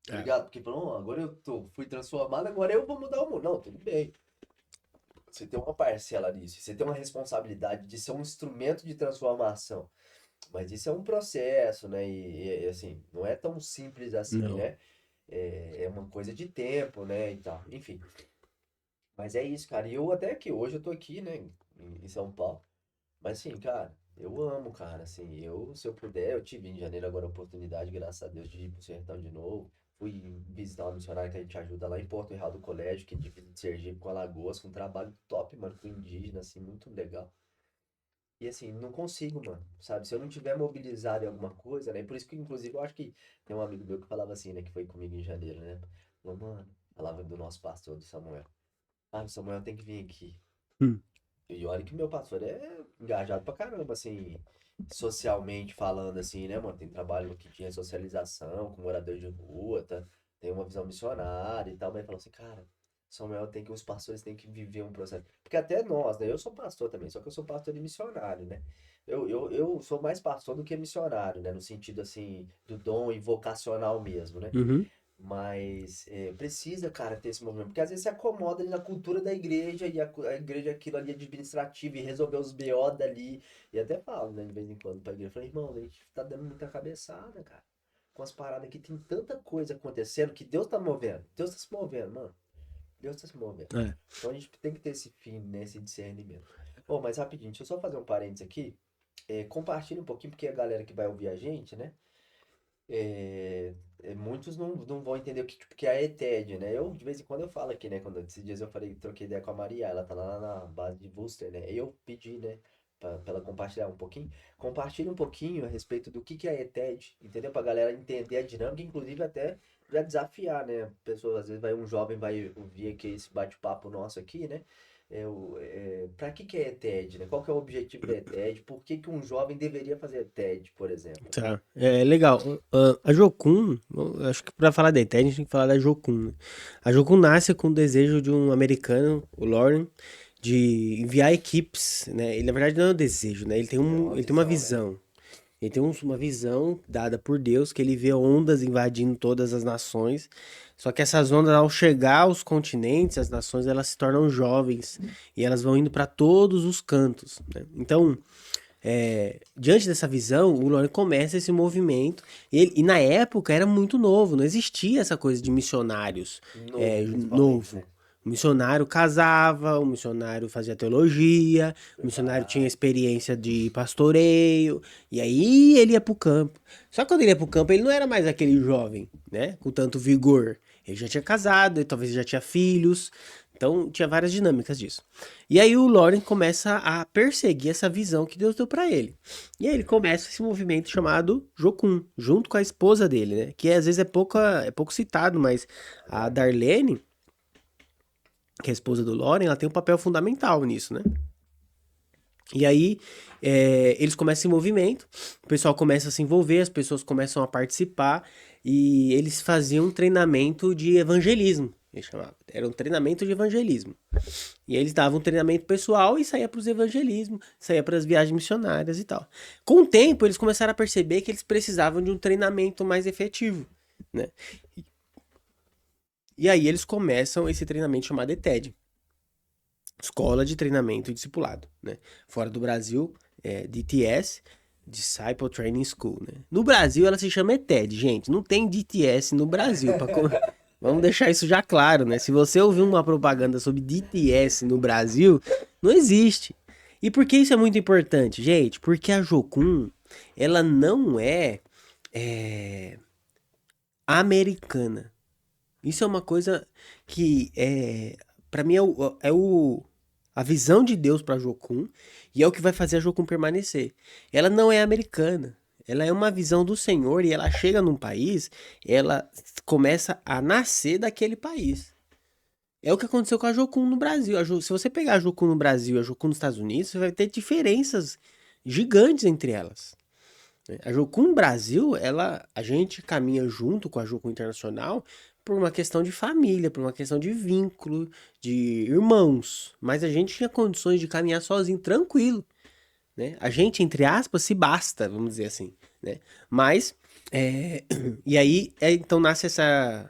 Speaker 1: Tá
Speaker 2: É.
Speaker 1: ligado? Porque falou, agora fui transformado, agora eu vou mudar o mundo. Não, tudo bem. Você tem uma parcela nisso, você tem uma responsabilidade de ser um instrumento de transformação. Mas isso é um processo, né? Assim, não é tão simples assim,
Speaker 2: Não.
Speaker 1: né? É uma coisa de tempo, né? E tal. Enfim. Mas é isso, cara. E eu até que hoje eu tô aqui, né? Em São Paulo. Mas assim, cara, eu amo, cara, assim, se eu puder, eu tive em janeiro agora a oportunidade, graças a Deus, de ir pro sertão de novo. Fui visitar uma missionária que a gente ajuda lá em Porto Real do Colégio, que divide Sergipe com Alagoas, com um trabalho top, mano, com indígena, assim, muito legal. E assim, não consigo, mano, sabe? Se eu não tiver mobilizado em alguma coisa, né? Por isso que, inclusive, eu acho que tem um amigo meu que falava assim, né? Que foi comigo em janeiro, né? Falou, mano, falava do nosso pastor, do Samuel. Ah, o Samuel tem que vir aqui.
Speaker 2: Hum.
Speaker 1: E olha que meu pastor é engajado pra caramba, assim, socialmente falando, assim, né, mano? Tem trabalho que tinha socialização com morador de rua, tá? Tem uma visão missionária e tal, mas ele falou assim, cara, os pastores têm que viver um processo. Porque até nós, né? Eu sou pastor também, só que eu sou pastor e missionário, né? Eu sou mais pastor do que missionário, né? No sentido, assim, do dom e vocacional mesmo, né?
Speaker 2: Uhum.
Speaker 1: Mas precisa, cara, ter esse movimento. Porque às vezes se acomoda ali na cultura da igreja e a igreja é aquilo ali administrativo e resolver os BO dali. E até falo, né, de vez em quando pra igreja. Eu falei, irmão, a gente tá dando muita cabeçada, cara. Com as paradas aqui, tem tanta coisa acontecendo que Deus tá movendo. Deus tá se movendo, mano. Deus tá se movendo.
Speaker 2: É.
Speaker 1: Então a gente tem que ter esse fim, né, esse discernimento. Ô, mas rapidinho, deixa eu só fazer um parênteses aqui. Compartilha um pouquinho, porque a galera que vai ouvir a gente, né? Muitos não vão entender o que, tipo, que é a ETED, né? Eu, de vez em quando, eu falo aqui, né? Quando esses dias eu falei, troquei ideia com a Maria, ela tá lá na base de Booster, né? E eu pedi, né? Pra ela compartilhar um pouquinho. Compartilha um pouquinho a respeito do que é a ETED, entendeu? Pra galera entender a dinâmica, inclusive até já desafiar, né? Pessoa, às vezes vai um jovem vai ouvir aqui esse bate-papo nosso aqui, né? Para que é ETED, né? Qual que é o objetivo da ETED? Por que que um jovem deveria fazer ETED, por exemplo, né?
Speaker 2: Tá. É legal. A Jocum, eu acho que pra falar da ETED, a gente tem que falar da Jocum, né? A Jocum nasce com o desejo de um americano, o Lauren, de enviar equipes, né? Ele, na verdade, não é um desejo, né?
Speaker 1: É uma
Speaker 2: Ele tem uma
Speaker 1: visão, né?
Speaker 2: visão. Ele tem uma visão dada por Deus, que ele vê ondas invadindo todas as nações. Só que essas ondas, ao chegar aos continentes, as nações, elas se tornam jovens. E elas vão indo para todos os cantos, né? Então, diante dessa visão, o Lore começa esse movimento. E na época era muito novo, não existia essa coisa de missionários
Speaker 1: Novo, principalmente,
Speaker 2: novo.
Speaker 1: né?
Speaker 2: O missionário casava, o missionário fazia teologia, o missionário tinha
Speaker 1: Verdade.
Speaker 2: experiência de pastoreio, e aí ele ia pro campo. Só que quando ele ia pro campo, ele não era mais aquele jovem, né? Com tanto vigor. Ele já tinha casado, ele talvez já tinha filhos. Então tinha várias dinâmicas disso. E aí o Lauren começa a perseguir essa visão que Deus deu pra ele. E aí ele começa esse movimento chamado Jocum, junto com a esposa dele, né? Que às vezes é pouco citado, mas a Darlene, que é a esposa do Lauren, ela tem um papel fundamental nisso, né? E aí eles começam esse movimento, o pessoal começa a se envolver, as pessoas começam a participar e eles faziam um treinamento de evangelismo. Eles chamavam. Era um treinamento de evangelismo. E aí eles davam um treinamento pessoal e saía para os evangelismos, saía para as viagens missionárias e tal. Com o tempo, eles começaram a perceber que eles precisavam de um treinamento mais efetivo, né? E aí eles começam esse treinamento chamado ETED, Escola de Treinamento e Discipulado, né? Fora do Brasil, DTS, Disciple Training School, né? No Brasil ela se chama ETED, gente. Não tem DTS no Brasil. Vamos deixar isso já claro, né? Se você ouvir uma propaganda sobre DTS no Brasil, não existe. E por que isso é muito importante, gente? Porque a Jocum, ela não é americana. Isso é uma coisa que para mim a visão de Deus para Jocum e é o que vai fazer a Jocum permanecer. Ela não é americana. Ela é uma visão do Senhor e ela chega num país, ela começa a nascer daquele país. É o que aconteceu com a Jocum no Brasil. Se você pegar a Jocum no Brasil e a Jocum nos Estados Unidos, você vai ter diferenças gigantes entre elas, né? A Jocum Brasil, a gente caminha junto com a Jocum Internacional por uma questão de família, por uma questão de vínculo, de irmãos. Mas a gente tinha condições de caminhar sozinho, tranquilo, né? A gente, entre aspas, se basta, vamos dizer assim, né? Mas, é, e aí, então nasce essa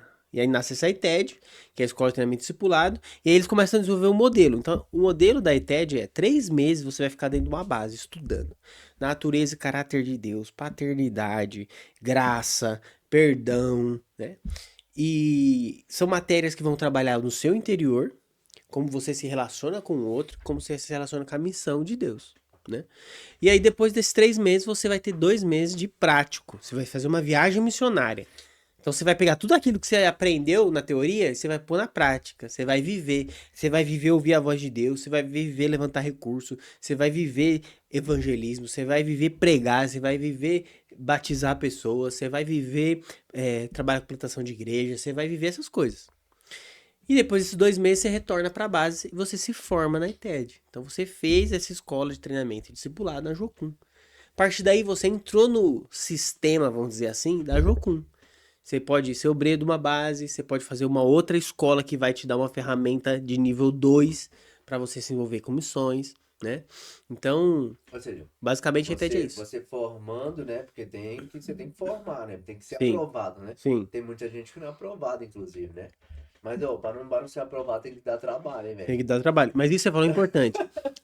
Speaker 2: ETED, que é a Escola de Treinamento Discipulado, e aí eles começam a desenvolver um modelo. Então, o modelo da ETED é 3 meses você vai ficar dentro de uma base, estudando natureza e caráter de Deus, paternidade, graça, perdão, né? E são matérias que vão trabalhar no seu interior, como você se relaciona com o outro, como você se relaciona com a missão de Deus, né? E aí, depois desses 3 meses, você vai ter 2 meses de prático. Você vai fazer uma viagem missionária. Então, você vai pegar tudo aquilo que você aprendeu na teoria e você vai pôr na prática. Você vai viver. Você vai viver ouvir a voz de Deus. Você vai viver levantar recurso. Você vai viver evangelismo. Você vai viver pregar. Você vai viver batizar pessoas. Você vai viver trabalhar com plantação de igreja. Você vai viver essas coisas. E depois desses 2 meses você retorna para a base e você se forma na ITED. Então você fez essa escola de treinamento e discipulado na Jocum. A partir daí você entrou no sistema, vamos dizer assim, da Jocum. Você pode ser obreiro de uma base, você pode fazer uma outra escola que vai te dar uma ferramenta de nível 2 para você se envolver com missões, né? Então,
Speaker 1: Ou seja,
Speaker 2: basicamente a ITED é isso.
Speaker 1: você formando, né? Porque você tem que formar, né? Tem que ser
Speaker 2: Sim,
Speaker 1: aprovado, né?
Speaker 2: sim.
Speaker 1: Tem muita gente que não é aprovada, inclusive, né? Mas, ó, para não ser aprovado tem que dar trabalho, hein,
Speaker 2: Tem
Speaker 1: velho?
Speaker 2: que dar trabalho. Mas isso você falou importante.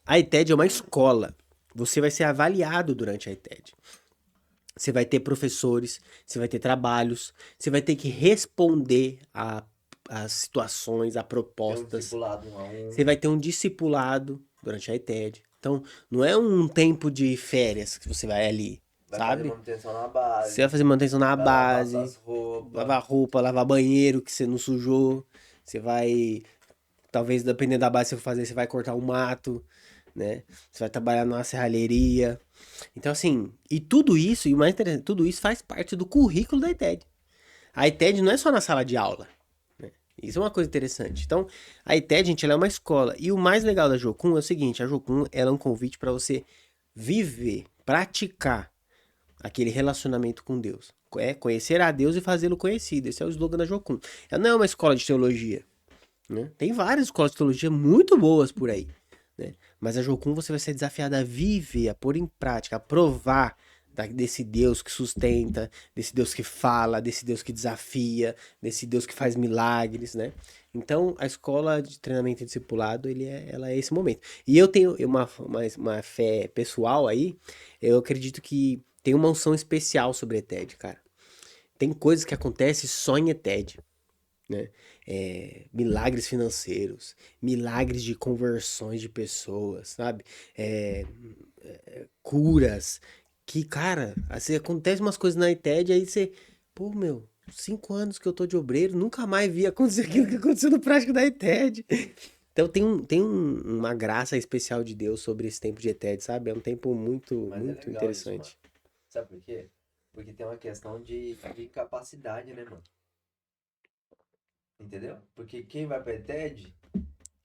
Speaker 2: A ITED é uma escola. Você vai ser avaliado durante a ITED. Você vai ter professores, você vai ter trabalhos, você vai ter que responder a situações, a
Speaker 1: Tem um
Speaker 2: propostas.
Speaker 1: discipulado 1 a 1,
Speaker 2: Você vai ter um discipulado durante a ITED. Então, não é um tempo de férias que você vai ali,
Speaker 1: vai fazer
Speaker 2: sabe?
Speaker 1: manutenção na
Speaker 2: Você vai
Speaker 1: base,
Speaker 2: fazer manutenção na
Speaker 1: vai lavar
Speaker 2: base,
Speaker 1: suas roupas.
Speaker 2: lavar roupa, lavar banheiro que você não sujou. Você vai, talvez dependendo da base que você for fazer, você vai cortar um mato, né? Você vai trabalhar numa serralheria. Então, assim, e tudo isso, e o mais interessante, tudo isso faz parte do currículo da ITED. A ITED não é só na sala de aula, né? Isso é uma coisa interessante. Então, a ITED, gente, ela é uma escola. E o mais legal da Jocum é o seguinte, a Jocum, ela é um convite para você viver, praticar aquele relacionamento com Deus. É conhecer a Deus e fazê-lo conhecido. Esse é o slogan da Jocum. Ela não é uma escola de teologia, né? Tem várias escolas de teologia muito boas por aí, né? Mas a Jocum você vai ser desafiado a viver, a pôr em prática, a provar desse Deus que sustenta, desse Deus que fala, desse Deus que desafia, desse Deus que faz milagres, né? Então, a escola de treinamento e discipulado, ela é esse momento. E eu tenho uma fé pessoal aí, eu acredito que tem uma unção especial sobre a ETED, cara. Tem coisas que acontecem só em ETED, né? Milagres financeiros, milagres de conversões de pessoas, sabe? É, curas, que, cara, assim, acontece umas coisas na ITED, aí você, pô, meu, 5 anos que eu tô de obreiro, nunca mais vi acontecer aquilo que aconteceu no prático da ITED. Então uma graça especial de Deus sobre esse tempo de ETED, sabe? É um tempo muito,
Speaker 1: Mas é
Speaker 2: muito
Speaker 1: legal isso, mano.
Speaker 2: interessante.
Speaker 1: Sabe por quê? Porque tem uma questão de capacidade, né, mano? Entendeu? Porque quem vai pra ETED,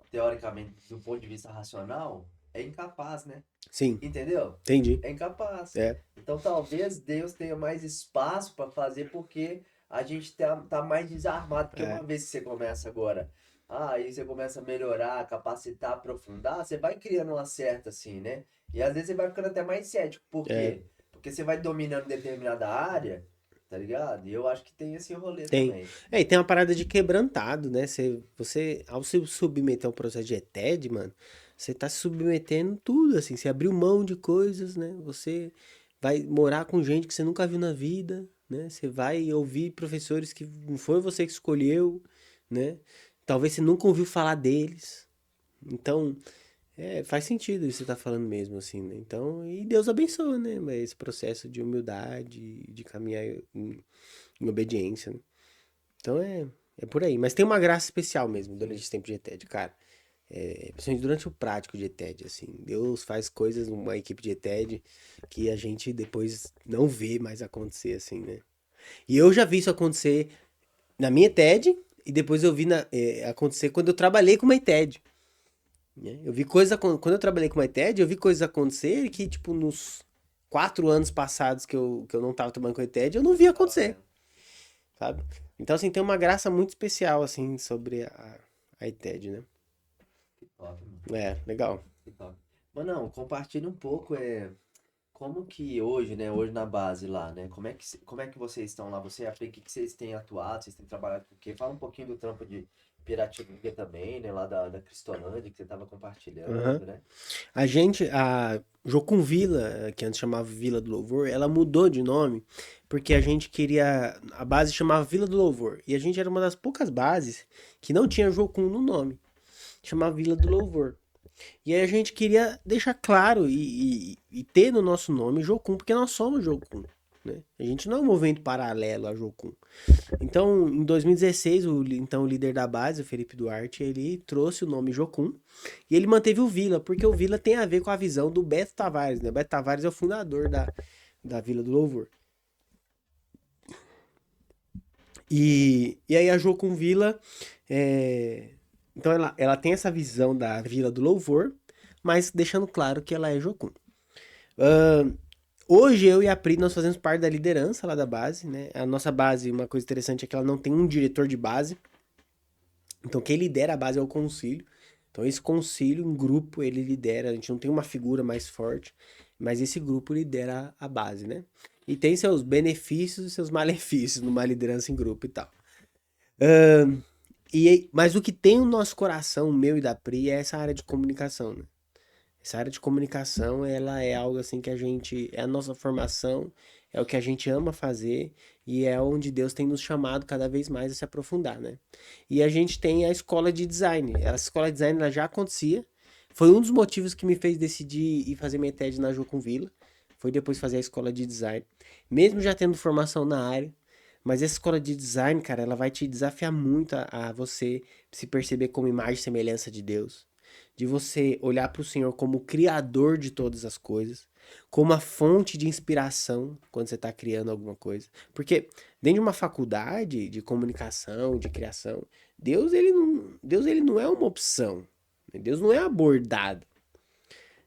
Speaker 1: teoricamente, do ponto de vista racional, é incapaz, né?
Speaker 2: Sim,
Speaker 1: Entendeu?
Speaker 2: entendi.
Speaker 1: É incapaz.
Speaker 2: É,
Speaker 1: Então talvez Deus tenha mais espaço para fazer porque a gente tá mais desarmado. Porque
Speaker 2: é,
Speaker 1: uma vez que você começa agora, aí você começa a melhorar, capacitar, aprofundar, você vai criando uma certa assim, né? E às vezes você vai ficando até mais cético. Por
Speaker 2: é,
Speaker 1: quê? Porque você vai dominando determinada área, tá ligado? E eu acho que tem esse rolê
Speaker 2: tem.
Speaker 1: também.
Speaker 2: E tem uma parada de quebrantado, né? Ao se submeter ao processo de ETED, mano, você tá se submetendo tudo, assim. Você abriu mão de coisas, né? Você vai morar com gente que você nunca viu na vida, né? Você vai ouvir professores que não foi você que escolheu, né? Talvez você nunca ouviu falar deles. Então, faz sentido isso que você tá falando mesmo, assim, né? Então, e Deus abençoa, né? Mas esse processo de humildade, de caminhar em obediência, né? Então é por aí. Mas tem uma graça especial mesmo durante
Speaker 1: Sim.
Speaker 2: esse tempo de ETED, cara. Principalmente durante o prático de ETED, assim. Deus faz coisas numa equipe de ETED que a gente depois não vê mais acontecer, assim, né? E eu já vi isso acontecer na minha ETED E depois eu vi acontecer quando eu trabalhei com uma ITED. Né? Eu vi quando eu trabalhei com uma ITED, eu vi coisas acontecer que, tipo, nos 4 anos passados que eu não tava trabalhando com a ITED, eu não vi acontecer,
Speaker 1: Caramba,
Speaker 2: sabe? Então, assim, tem uma graça muito especial, assim, sobre a ITED, né?
Speaker 1: que top, mano.
Speaker 2: É, legal.
Speaker 1: Que top. Mas não, compartilha um pouco, como que hoje, né, hoje na base lá, né, como é que vocês estão lá? O que vocês têm atuado, vocês têm trabalhado com o quê? Fala um pouquinho do trampo de Piratininga também, né, lá da Cristolândia, que você estava
Speaker 2: Aham.
Speaker 1: compartilhando, né?
Speaker 2: A Jocum Vila, que antes chamava Vila do Louvor, ela mudou de nome porque a gente queria. A base chamava Vila do Louvor. E a gente era uma das poucas bases que não tinha Jocum no nome. Chamava Vila do Louvor. E aí a gente queria deixar claro e ter no nosso nome Jocum, porque nós somos Jocum. Né? A gente não é um movimento paralelo a Jocum. Então, em 2016, então, o líder da base, o Felipe Duarte, ele trouxe o nome Jocum e ele manteve o Vila, porque o Vila tem a ver com a visão do Beto Tavares, né? O Beto Tavares é o fundador da Vila do Louvor. E aí a Jocum Vila, então ela tem essa visão da Vila do Louvor, mas deixando claro que ela é Jocum. Ahn, Hoje eu e a Pri nós fazemos parte da liderança lá da base, né? A nossa base, uma coisa interessante é que ela não tem um diretor de base. Então quem lidera a base é o concílio. Então esse concílio, um grupo, ele lidera. A gente não tem uma figura mais forte, mas esse grupo lidera a base, né? E tem seus benefícios e seus malefícios numa liderança em grupo e tal. Mas o que tem no nosso coração, o meu e da Pri, é essa área de comunicação, né? Essa área de comunicação, ela é algo assim que é a nossa formação, é o que a gente ama fazer e é onde Deus tem nos chamado cada vez mais a se aprofundar, né? E a gente tem a escola de design. A escola de design ela já acontecia. Foi um dos motivos que me fez decidir ir fazer minha TED na Jocum Vila. Foi depois fazer a escola de design. Mesmo já tendo formação na área, mas essa escola de design, cara, ela vai te desafiar muito a você se perceber como imagem e semelhança de Deus, de você olhar para o Senhor como o criador de todas as coisas, como a fonte de inspiração quando você está criando alguma coisa. Porque dentro de uma faculdade de comunicação, de criação, Deus ele não é uma opção. Né? Deus não é abordado.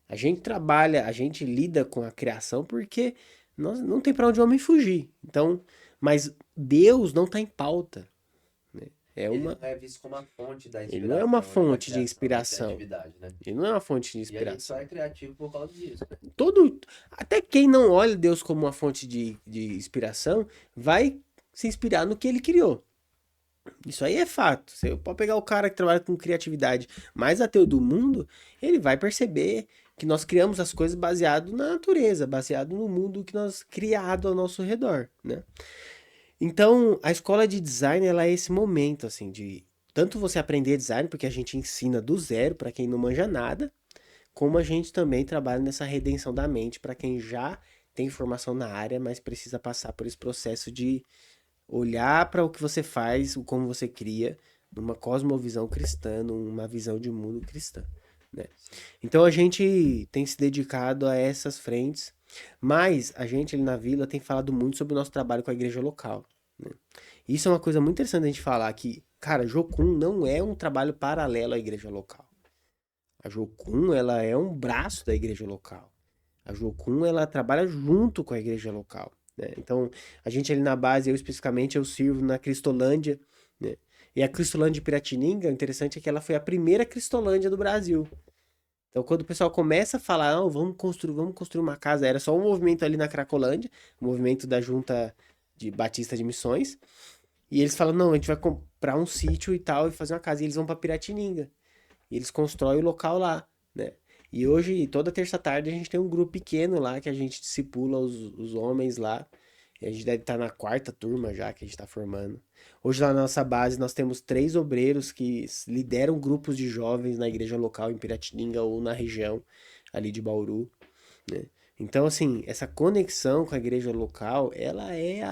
Speaker 2: A gente trabalha, a gente lida com a criação porque nós não tem para onde o homem fugir. Então, mas Deus não está em pauta. Né? É
Speaker 1: Ele
Speaker 2: uma,
Speaker 1: não é visto como a fonte da
Speaker 2: ele não é uma
Speaker 1: inspiração, né, da
Speaker 2: fonte de
Speaker 1: criação, da
Speaker 2: inspiração.
Speaker 1: criatividade, né?
Speaker 2: Ele não é uma fonte de
Speaker 1: E a gente só
Speaker 2: inspiração.
Speaker 1: é criativo por causa disso, né?
Speaker 2: Até quem não olha Deus como uma fonte de inspiração, vai se inspirar no que ele criou. Isso aí é fato. Você pode pegar o cara que trabalha com criatividade mais ateu do mundo, ele vai perceber que nós criamos as coisas baseado na natureza, baseado no mundo que nós criado ao nosso redor, né? Então, a escola de design, ela é esse momento assim de tanto você aprender design, porque a gente ensina do zero para quem não manja nada, como a gente também trabalha nessa redenção da mente para quem já tem formação na área, mas precisa passar por esse processo de olhar para o que você faz, o como você cria, numa cosmovisão cristã, numa visão de mundo cristã, né? Então a gente tem se dedicado a essas frentes, mas a gente ali na vila tem falado muito sobre o nosso trabalho com a igreja local, né? Isso é uma coisa muito interessante a gente falar que, cara, Jocum não é um trabalho paralelo à igreja local. A Jocum, ela é um braço da igreja local. A Jocum, ela trabalha junto com a igreja local, né? Então, a gente ali na base, eu especificamente, eu sirvo na Cristolândia, né? E a Cristolândia de Piratininga, o interessante é que ela foi a primeira Cristolândia do Brasil. Então, quando o pessoal começa a falar, oh, vamos construir uma casa, era só um movimento ali na Cracolândia, um movimento da Junta de Batista de Missões, e eles falam, não, a gente vai comprar um sítio e tal, e fazer uma casa, e eles vão para Piratininga. E eles constroem o local lá, né? E hoje, toda terça-tarde, a gente tem um grupo pequeno lá que a gente discipula os homens lá. E a gente deve estar na quarta turma já que a gente está formando. Hoje lá na nossa base nós temos 3 obreiros que lideram grupos de jovens na igreja local em Piratininga ou na região ali de Bauru, né? Então, assim, essa conexão com a igreja local, ela é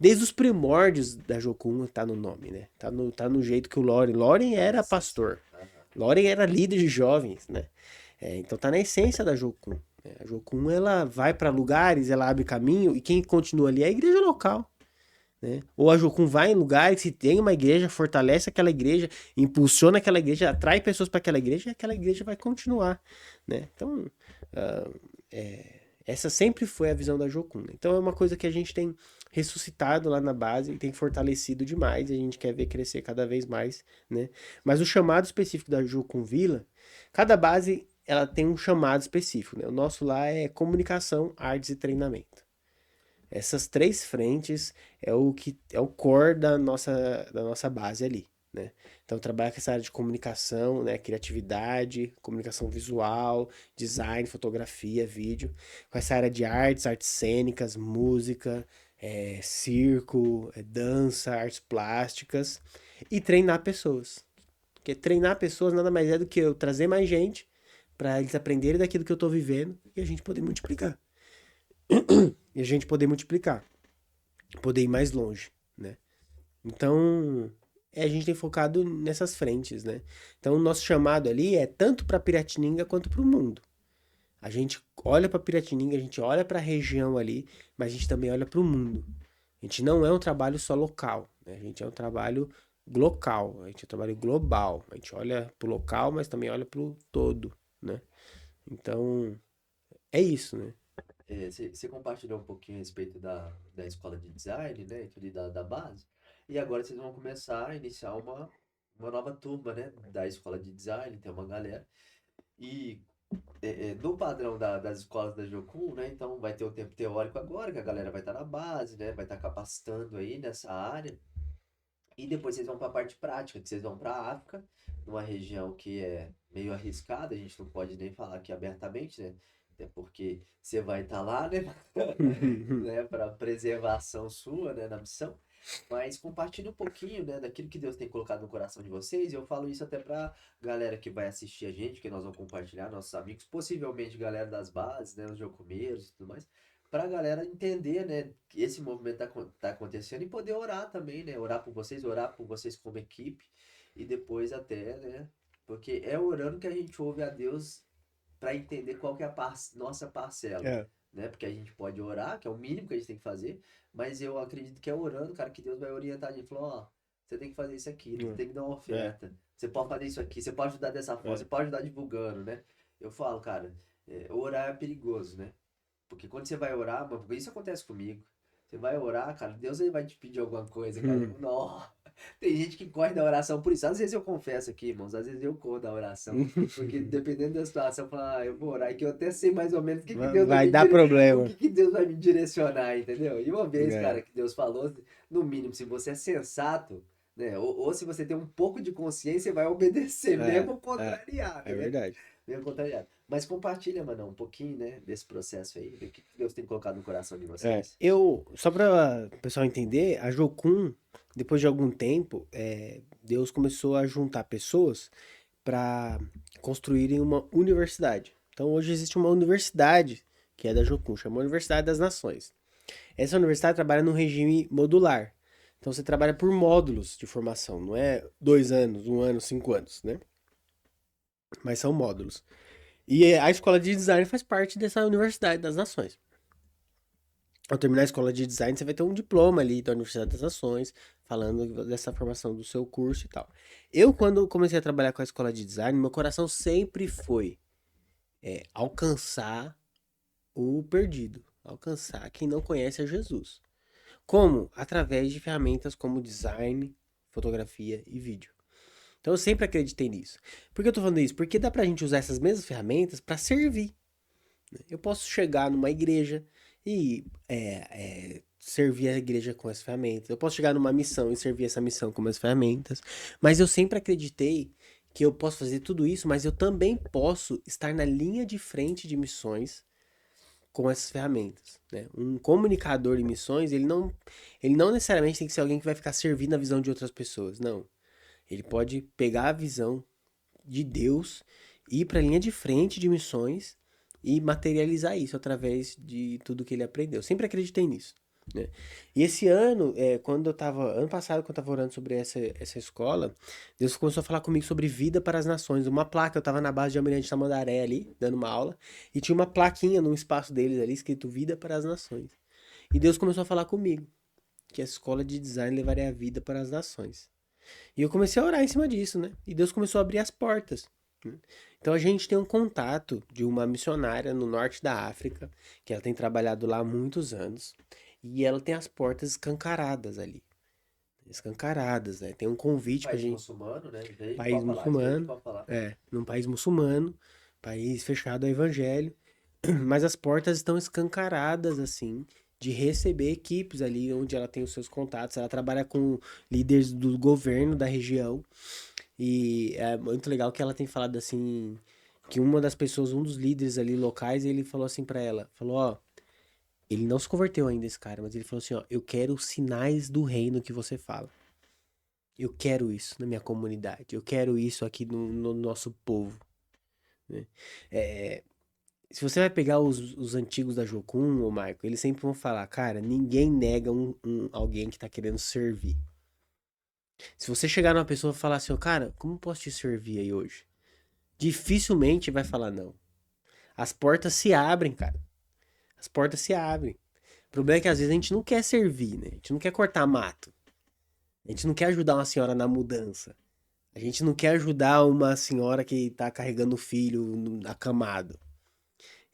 Speaker 2: desde os primórdios da Jocum, tá no nome, né? Tá no jeito que o Loren
Speaker 1: Na
Speaker 2: era
Speaker 1: essência.
Speaker 2: pastor.
Speaker 1: Aham.
Speaker 2: Loren era líder de jovens, né? Então tá na essência da Jocum, né? A Jocum, ela vai para lugares, ela abre caminho e quem continua ali é a igreja local. né? Ou a Jocum vai em lugares que tem uma igreja, fortalece aquela igreja, impulsiona aquela igreja, atrai pessoas para aquela igreja e aquela igreja vai continuar, né? Então, ah, essa sempre foi a visão da Jocum, né? Então é uma coisa que a gente tem ressuscitado lá na base e tem fortalecido demais e a gente quer ver crescer cada vez mais, né? Mas o chamado específico da Jocum Vila, cada base ela tem um chamado específico, né? O nosso lá é comunicação, artes e treinamento. Essas três frentes é o que é o core da nossa base ali, né? Então trabalha com essa área de comunicação, né, criatividade, comunicação visual, design, fotografia, vídeo, com essa área de artes, artes cênicas, música, circo, dança, artes plásticas e treinar pessoas. Porque treinar pessoas nada mais é do que eu trazer mais gente para eles aprenderem daquilo que eu estou vivendo e a gente poder multiplicar. E a gente poder multiplicar, poder ir mais longe, né? Então, a gente tem focado nessas frentes, né? Então, o nosso chamado ali é tanto para Piratininga quanto para o mundo. A gente olha para Piratininga, a gente olha para a região ali, mas a gente também olha para o mundo. A gente não é um trabalho só local, né? A gente é um trabalho local, a gente é um trabalho global. A gente olha para o local, mas também olha para o todo, né? Então, é isso, né?
Speaker 1: Você compartilhou um pouquinho a respeito da escola de design, né, e tudo da base, e agora vocês vão começar a iniciar uma nova turma, né, da escola de design, tem uma galera, e no padrão das escolas da Jocum, né, então vai ter o tempo teórico agora, que a galera vai estar na base, né, vai estar capacitando aí nessa área, e depois vocês vão para a parte prática, que vocês vão para a África, numa região que é meio arriscada, a gente não pode nem falar aqui abertamente, né? Até porque você vai estar lá, né? Né? Para preservação sua, né? Na missão. Mas compartilhe um pouquinho, né? Daquilo que Deus tem colocado no coração de vocês. E eu falo isso até para galera que vai assistir a gente, que nós vamos compartilhar, nossos amigos, possivelmente galera das bases, né? Os jocumeiros e tudo mais, para a galera entender, né, que esse movimento tá acontecendo e poder orar também, né, orar por vocês como equipe e depois até, né, porque é orando que a gente ouve a Deus para entender qual que é a nossa parcela,
Speaker 2: É,
Speaker 1: né, porque a gente pode orar, que é o mínimo que a gente tem que fazer, mas eu acredito que é orando, cara, que Deus vai orientar a gente, falou, ó, você tem que fazer isso aqui, você tem que dar uma
Speaker 2: é,
Speaker 1: oferta, você pode fazer isso aqui, você pode ajudar dessa forma,
Speaker 2: é.
Speaker 1: você pode ajudar divulgando, né, eu falo, cara, orar é perigoso, né, porque quando você vai orar, mano, porque isso acontece comigo. Você vai orar, cara, Deus ele vai te pedir alguma coisa, cara. Não. Tem gente que corre da oração por isso. Às vezes eu confesso aqui, irmãos, às vezes eu corro da oração. Porque dependendo da situação, eu falo, eu vou orar, e que eu até sei mais ou menos o que, que Deus vai
Speaker 2: Vai
Speaker 1: me
Speaker 2: dar
Speaker 1: o
Speaker 2: problema.
Speaker 1: que, que Deus vai me direcionar, entendeu? E uma vez,
Speaker 2: É,
Speaker 1: cara, que Deus falou, no mínimo, se você é sensato, né? Ou se você tem um pouco de consciência, vai obedecer,
Speaker 2: é,
Speaker 1: mesmo
Speaker 2: é,
Speaker 1: contrariado,
Speaker 2: é
Speaker 1: né?
Speaker 2: verdade.
Speaker 1: Meio contrariado. Mas compartilha, mano, um pouquinho, né, desse processo aí, do que Deus tem colocado no coração de vocês.
Speaker 2: Só para o pessoal entender, a Jocum, depois de algum tempo, Deus começou a juntar pessoas para construírem uma universidade. Então hoje existe uma universidade que é da Jocum, chama Universidade das Nações. Essa universidade trabalha num regime modular. Então você trabalha por módulos de formação, não é 2 anos, 1 ano, 5 anos, né? Mas são módulos. E a escola de design faz parte dessa Universidade das Nações. Ao terminar a escola de design, você vai ter um diploma ali da Universidade das Nações, falando dessa formação do seu curso e tal. Eu, quando comecei a trabalhar com a escola de design, meu coração sempre foi alcançar o perdido, alcançar quem não conhece a Jesus. Como? Através de ferramentas como design, fotografia e vídeo. Então eu sempre acreditei nisso. Por que eu tô falando isso? Porque dá pra gente usar essas mesmas ferramentas para servir. Eu posso chegar numa igreja e servir a igreja com as ferramentas. Eu posso chegar numa missão e servir essa missão com as ferramentas. Mas eu sempre acreditei que eu posso fazer tudo isso, mas eu também posso estar na linha de frente de missões com essas ferramentas, né? Um comunicador de missões, ele não necessariamente tem que ser alguém que vai ficar servindo a visão de outras pessoas, não. Ele pode pegar a visão de Deus, ir para a linha de frente de missões e materializar isso através de tudo que ele aprendeu. Sempre acreditei nisso, né? E esse ano, ano passado, quando eu estava orando sobre essa escola, Deus começou a falar comigo sobre vida para as nações. Uma placa, eu estava na base de Almirante Tamandaré ali, dando uma aula, e tinha uma plaquinha num espaço deles ali, escrito Vida para as Nações. E Deus começou a falar comigo. que a escola de design levaria a vida para as nações. E eu comecei a orar em cima disso, né? E Deus começou a abrir as portas. Né? Então a gente tem um contato de uma missionária no norte da África, que ela tem trabalhado lá há muitos anos, e ela tem as portas escancaradas ali. Escancaradas, né? Tem um convite pra
Speaker 1: País
Speaker 2: gente.
Speaker 1: muçulmano, né? Veio,
Speaker 2: País
Speaker 1: pode falar, isso aí
Speaker 2: muçulmano,
Speaker 1: pode falar.
Speaker 2: num país muçulmano, país fechado ao evangelho, mas as portas estão escancaradas, assim, de receber equipes ali onde ela tem os seus contatos. Ela trabalha com líderes do governo da região e é muito legal que ela tem falado assim, que uma das pessoas, um dos líderes ali locais, ele falou assim pra ela, falou, ó, ele não se converteu ainda esse cara, mas ele falou assim, ó, eu quero os sinais do reino que você fala. Eu quero isso na minha comunidade. Eu quero isso aqui no nosso povo. Né? É, se você vai pegar os antigos da Jocum, ô Marco, eles sempre vão falar, cara, ninguém nega alguém que tá querendo servir. Se você chegar numa pessoa e falar assim, ó, cara, como posso te servir aí hoje? Dificilmente vai falar não. As portas se abrem, cara. As portas se abrem. O problema é que às vezes a gente não quer servir, né? A gente não quer cortar mato. A gente não quer ajudar uma senhora na mudança. A gente não quer ajudar uma senhora que tá carregando o filho acamado.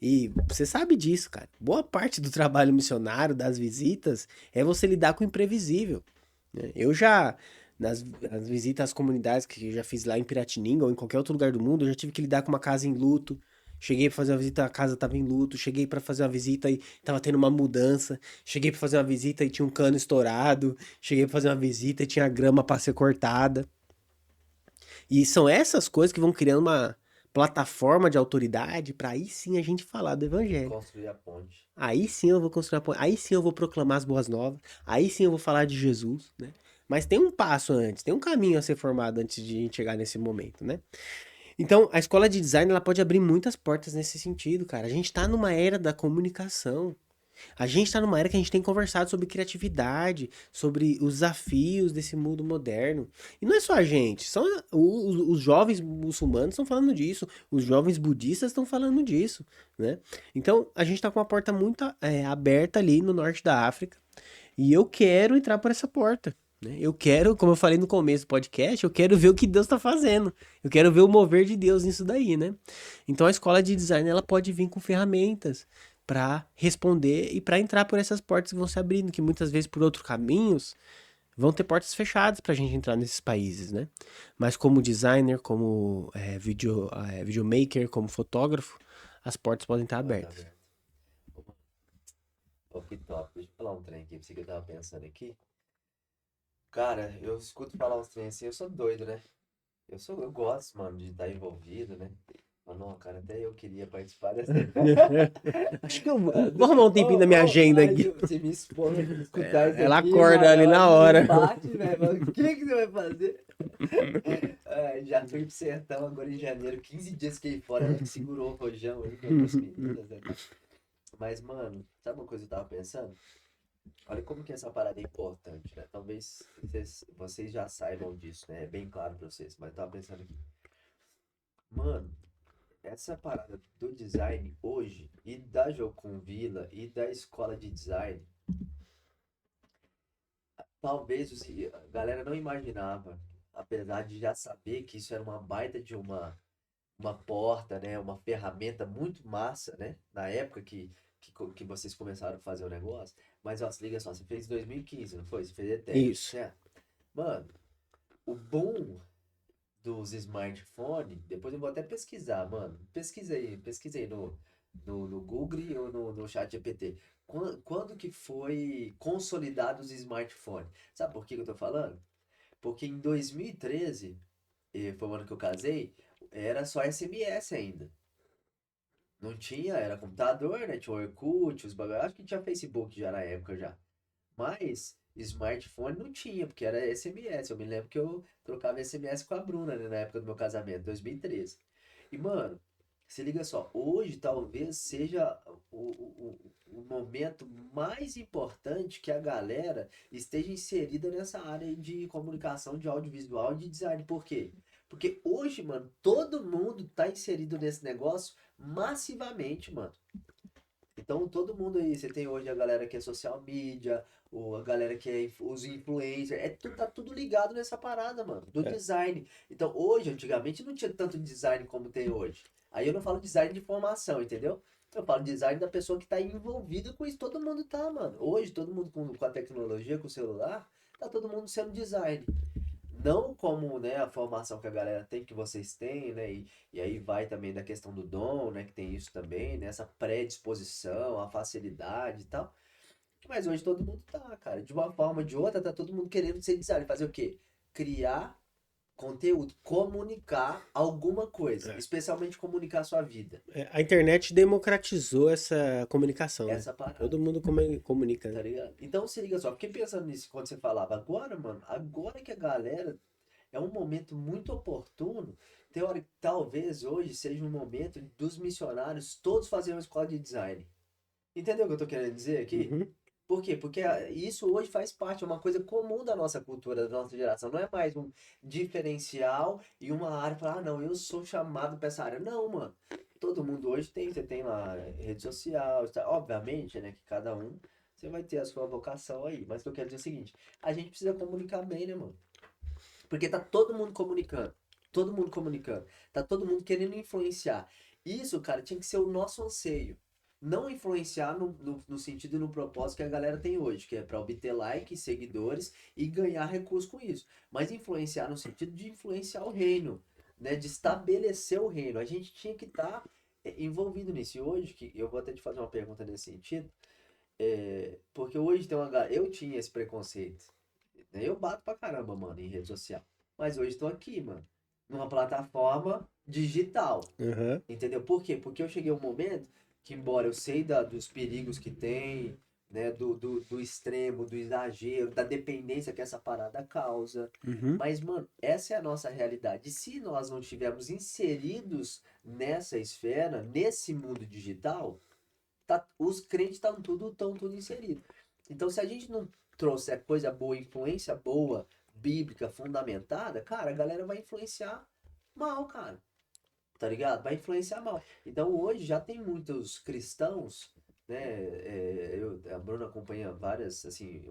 Speaker 2: E você sabe disso, cara. Boa parte do trabalho missionário, das visitas, é você lidar com o imprevisível. Né? Eu já, nas visitas às comunidades que eu já fiz lá em Piratininga ou em qualquer outro lugar do mundo, eu já tive que lidar com uma casa em luto. Cheguei pra fazer uma visita, a casa tava em luto. Cheguei pra fazer uma visita e tava tendo uma mudança. Cheguei pra fazer uma visita e tinha um cano estourado. Cheguei pra fazer uma visita e tinha grama pra ser cortada. E são essas coisas que vão criando uma plataforma de autoridade para aí sim a gente falar do evangelho.
Speaker 1: Construir a ponte.
Speaker 2: Aí sim eu vou construir a ponte, aí sim eu vou proclamar as boas novas, aí sim eu vou falar de Jesus, né? Mas tem um passo antes, tem um caminho a ser formado antes de a gente chegar nesse momento, né? Então, a escola de design ela pode abrir muitas portas nesse sentido, cara. A gente tá numa era da comunicação. A gente está numa era que a gente tem conversado sobre criatividade, sobre os desafios desse mundo moderno. E não é só a gente, são os jovens muçulmanos estão falando disso, os jovens budistas estão falando disso, né? Então a gente está com uma porta muito aberta ali no norte da África e eu quero entrar por essa porta. Né? Eu quero, como eu falei no começo do podcast, eu quero ver o que Deus está fazendo. Eu quero ver o mover de Deus nisso daí, né? Então a escola de design ela pode vir com ferramentas para responder e para entrar por essas portas que vão se abrindo, que muitas vezes por outros caminhos vão ter portas fechadas para a gente entrar nesses países, né? Mas como designer, como videomaker, como fotógrafo, as portas podem estar
Speaker 1: Pode estar
Speaker 2: abertas.
Speaker 1: aberto. Ô, que top. Deixa eu falar um trem aqui pra você que eu tava pensando aqui. Cara, eu escuto falar uns trem assim, eu sou doido, né? Eu gosto, mano, de estar envolvido, né? Mas não, cara, até eu queria participar dessa.
Speaker 2: Acho que eu vou arrumar um tempinho na minha agenda
Speaker 1: Ai,
Speaker 2: aqui.
Speaker 1: se minha esposa escutar isso
Speaker 2: Ela
Speaker 1: aqui,
Speaker 2: acorda
Speaker 1: mano,
Speaker 2: ali
Speaker 1: ela
Speaker 2: na
Speaker 1: me
Speaker 2: hora.
Speaker 1: bate, velho. Fala, o que que você vai fazer? Já fui pro sertão agora em janeiro, 15 dias fiquei fora, ela que segurou o rojão aí, com as meninas, né? Mas, mano, sabe uma coisa que eu tava pensando? Olha como que essa parada é importante, né? Talvez vocês já saibam disso, né? É bem claro pra vocês, mas eu tava pensando aqui. Mano, essa parada do design hoje, e da Jocum Villa, e da escola de design, talvez a galera não imaginava, apesar de já saber que isso era uma baita de uma porta, né? Uma ferramenta muito massa, né? Na época que vocês começaram a fazer o negócio. Mas, ó, se liga só, você fez em 2015, não foi? Você fez ETEC,
Speaker 2: Isso.
Speaker 1: certo? Mano, o boom dos smartphones, depois eu vou até pesquisar, mano. Pesquisa aí no Google ou no ChatGPT. Quando que foi consolidado os smartphones? Sabe por que que eu tô falando? Porque em 2013, foi o ano que eu casei, era só SMS ainda. Não tinha, era computador, né? Tinha o Orkut, os bagulho. Acho que tinha Facebook já na época já. Mas smartphone não tinha, porque era SMS. Eu me lembro que eu trocava SMS com a Bruna, né, na época do meu casamento, 2013. E, mano, se liga só, hoje talvez seja o momento mais importante que a galera esteja inserida nessa área de comunicação, de audiovisual e de design. Por quê? Porque hoje, mano, todo mundo tá inserido nesse negócio massivamente, mano. Então, todo mundo aí, você tem hoje a galera que é social media, ou a galera que é os influencers, tá tudo ligado nessa parada, mano, do
Speaker 2: É.
Speaker 1: design. Então, hoje, antigamente, não tinha tanto design como tem hoje. Aí eu não falo design de formação, entendeu? Eu falo design da pessoa que tá envolvida com isso. Todo mundo tá, mano. Hoje, todo mundo com a tecnologia, com o celular, tá todo mundo sendo design. Não como, né, a formação que a galera tem, que vocês têm, né, e aí vai também da questão do dom, né, que tem isso também, né, essa predisposição, a facilidade e tal. Mas hoje todo mundo tá, cara, de uma forma ou de outra, tá todo mundo querendo ser designer, fazer o quê? Criar conteúdo, comunicar alguma coisa,
Speaker 2: É.
Speaker 1: especialmente comunicar a sua vida.
Speaker 2: A internet democratizou essa comunicação, né?
Speaker 1: Essa parada.
Speaker 2: Todo mundo comunica, né?
Speaker 1: Tá ligado? Então se liga só, fiquei pensando nisso quando você falava, agora, mano, agora que a galera é um momento muito oportuno. Talvez hoje seja um momento dos missionários todos fazerem uma escola de design. Entendeu o que eu tô querendo dizer aqui?
Speaker 2: Uhum.
Speaker 1: Por quê? Porque isso hoje faz parte, é uma coisa comum da nossa cultura, da nossa geração. Não é mais um diferencial e uma área para, não, eu sou chamado para essa área. Não, mano. Todo mundo hoje tem, você tem lá rede social, obviamente, né, que cada um, você vai ter a sua vocação aí. Mas o que eu quero dizer é o seguinte, a gente precisa comunicar bem, né, mano? Porque tá todo mundo comunicando. Todo mundo comunicando. Tá todo mundo querendo influenciar. Isso, cara, tinha que ser o nosso anseio. Não influenciar no sentido e no propósito que a galera tem hoje, que é para obter likes, seguidores e ganhar recursos com isso. Mas influenciar no sentido de influenciar o reino, né? De estabelecer o reino. A gente tinha que estar envolvido nisso. E hoje, que eu vou até te fazer uma pergunta nesse sentido, porque hoje tem eu tinha esse preconceito. Eu bato pra caramba, mano, em rede social. Mas hoje estou aqui, mano, numa plataforma digital.
Speaker 2: Uhum.
Speaker 1: Entendeu? Por quê? Porque eu cheguei a um momento que, embora eu sei dos perigos que tem, né, do extremo, do exagero, da dependência que essa parada causa.
Speaker 2: Uhum.
Speaker 1: Mas, mano, essa é a nossa realidade. E se nós não estivermos inseridos nessa esfera, nesse mundo digital, os crentes estão tudo inseridos. Então, se a gente não trouxer coisa boa, influência boa, bíblica, fundamentada, cara, a galera vai influenciar mal, cara. Tá ligado? Vai influenciar mal. Então, hoje já tem muitos cristãos, né? A Bruna acompanha várias, assim,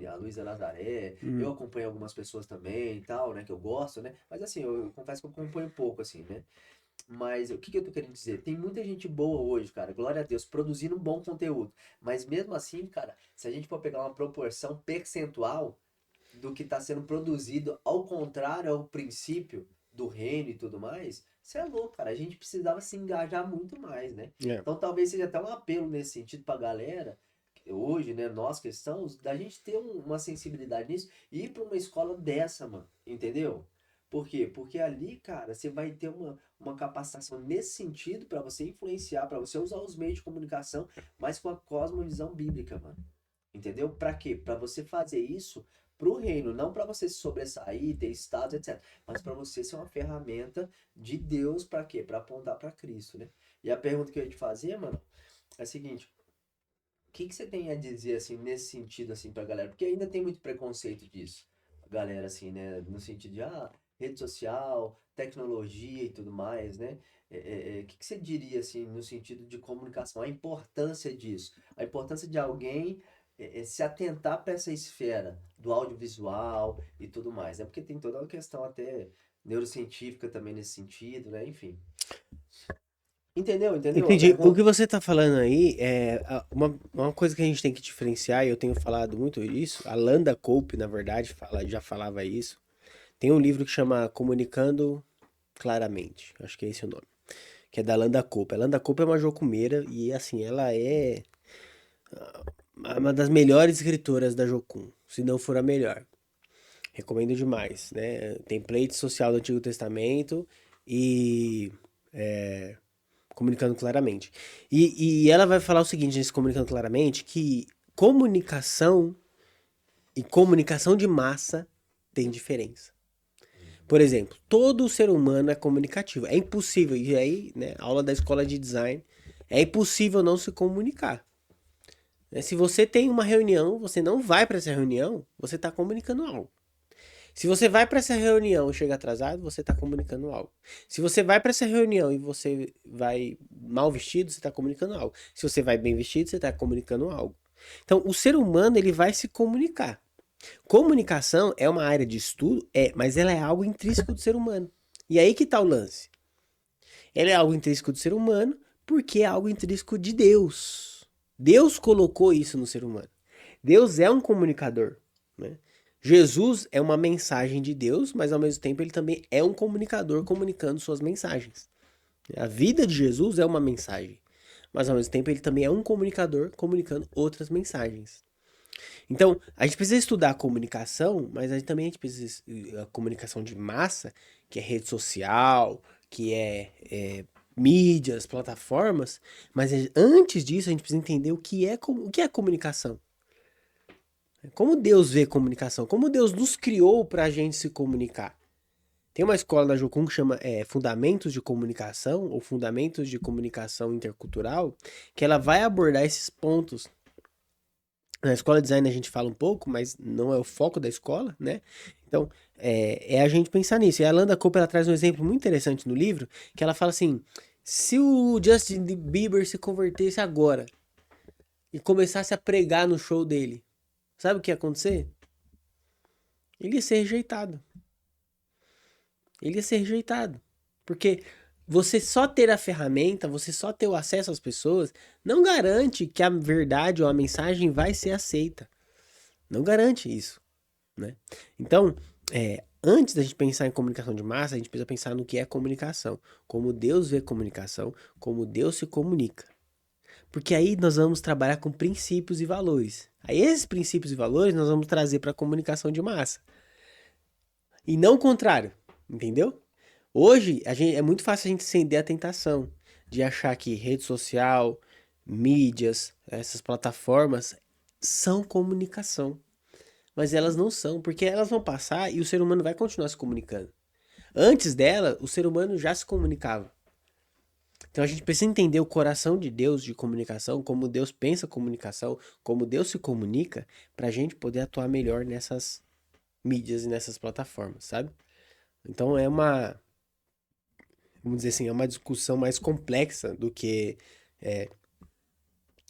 Speaker 1: a Luísa Nazaré, eu
Speaker 2: Uhum.
Speaker 1: acompanho algumas pessoas também e tal, né? Que eu gosto, né? Mas, assim, eu confesso que eu acompanho pouco, assim, né? Mas o que que eu tô querendo dizer? Tem muita gente boa hoje, cara, glória a Deus, produzindo bom conteúdo. Mas mesmo assim, cara, se a gente for pegar uma proporção percentual do que está sendo produzido, ao contrário ao princípio do reino e tudo mais, você é louco, cara. A gente precisava se engajar muito mais, né?
Speaker 2: É.
Speaker 1: Então talvez seja até um apelo nesse sentido pra galera, hoje, né, nós cristãos, da gente ter uma sensibilidade nisso e ir pra uma escola dessa, mano, entendeu? Por quê? Porque ali, cara, você vai ter uma capacitação nesse sentido para você influenciar, para você usar os meios de comunicação, mas com a cosmovisão bíblica, mano. Entendeu? Para quê? Para você fazer isso pro reino, não para você se sobressair, ter status, etc. Mas para você ser uma ferramenta de Deus para quê? Para apontar para Cristo, né? E a pergunta que eu ia te fazer, mano, é a seguinte: o que que você tem a dizer assim nesse sentido assim pra galera? Porque ainda tem muito preconceito disso. A galera assim, né, no sentido de rede social, tecnologia e tudo mais, né? O que que você diria assim no sentido de comunicação, a importância disso, a importância de alguém se atentar para essa esfera do audiovisual e tudo mais. É porque tem toda uma questão até neurocientífica também nesse sentido, né? Enfim. Entendeu? Entendeu a
Speaker 2: Entendi. O que
Speaker 1: pergunta?
Speaker 2: você tá falando aí é uma coisa que a gente tem que diferenciar, e eu tenho falado muito isso. A Landa Cope, na verdade, já falava isso. Tem um livro que chama Comunicando Claramente. Acho que é esse o nome. Que é da Landa Cope. A Landa Cope é uma jocumeira e, assim, ela é uma das melhores escritoras da Jocum, se não for a melhor. Recomendo demais, né? Template social do Antigo Testamento e comunicando claramente. E ela vai falar o seguinte nesse comunicando claramente, que comunicação e comunicação de massa tem diferença. Por exemplo, todo ser humano é comunicativo. É impossível, e aí, né, aula da escola de design, é impossível não se comunicar. Né? Se você tem uma reunião, você não vai para essa reunião, você está comunicando algo. Se você vai para essa reunião e chega atrasado, você está comunicando algo. Se você vai para essa reunião e você vai mal vestido, você está comunicando algo. Se você vai bem vestido, você está comunicando algo. Então, o ser humano ele vai se comunicar. Comunicação é uma área de estudo, mas ela é algo intrínseco do ser humano. E aí que está o lance. Ela é algo intrínseco do ser humano porque é algo intrínseco de Deus. Deus colocou isso no ser humano. Deus é um comunicador, né? Jesus é uma mensagem de Deus, mas ao mesmo tempo ele também é um comunicador comunicando suas mensagens. A vida de Jesus é uma mensagem, mas ao mesmo tempo ele também é um comunicador comunicando outras mensagens. Então, a gente precisa estudar a comunicação, mas a gente precisa a comunicação de massa, que é rede social, que é mídias, plataformas, mas antes disso a gente precisa entender o que é comunicação. Como Deus vê comunicação? Como Deus nos criou para a gente se comunicar? Tem uma escola na Jocum que chama Fundamentos de Comunicação ou Fundamentos de Comunicação Intercultural, que ela vai abordar esses pontos. Na escola de design a gente fala um pouco, mas não é o foco da escola, né? Então, a gente pensar nisso. E a Landa Cooper ela traz um exemplo muito interessante no livro, que ela fala assim, se o Justin Bieber se convertesse agora e começasse a pregar no show dele, sabe o que ia acontecer? Ele ia ser rejeitado. Ele ia ser rejeitado. Porque você só ter a ferramenta, você só ter o acesso às pessoas, não garante que a verdade ou a mensagem vai ser aceita. Não garante isso, né? Então, antes da gente pensar em comunicação de massa, a gente precisa pensar no que é comunicação. Como Deus vê comunicação, como Deus se comunica. Porque aí nós vamos trabalhar com princípios e valores. Aí esses princípios e valores nós vamos trazer para a comunicação de massa. E não o contrário, entendeu? Hoje é muito fácil a gente ceder a tentação de achar que rede social, mídias, essas plataformas são comunicação. Mas elas não são, porque elas vão passar e o ser humano vai continuar se comunicando. Antes dela, o ser humano já se comunicava. Então a gente precisa entender o coração de Deus de comunicação, como Deus pensa comunicação, como Deus se comunica, para a gente poder atuar melhor nessas mídias e nessas plataformas, sabe? Então vamos dizer assim, é uma discussão mais complexa do que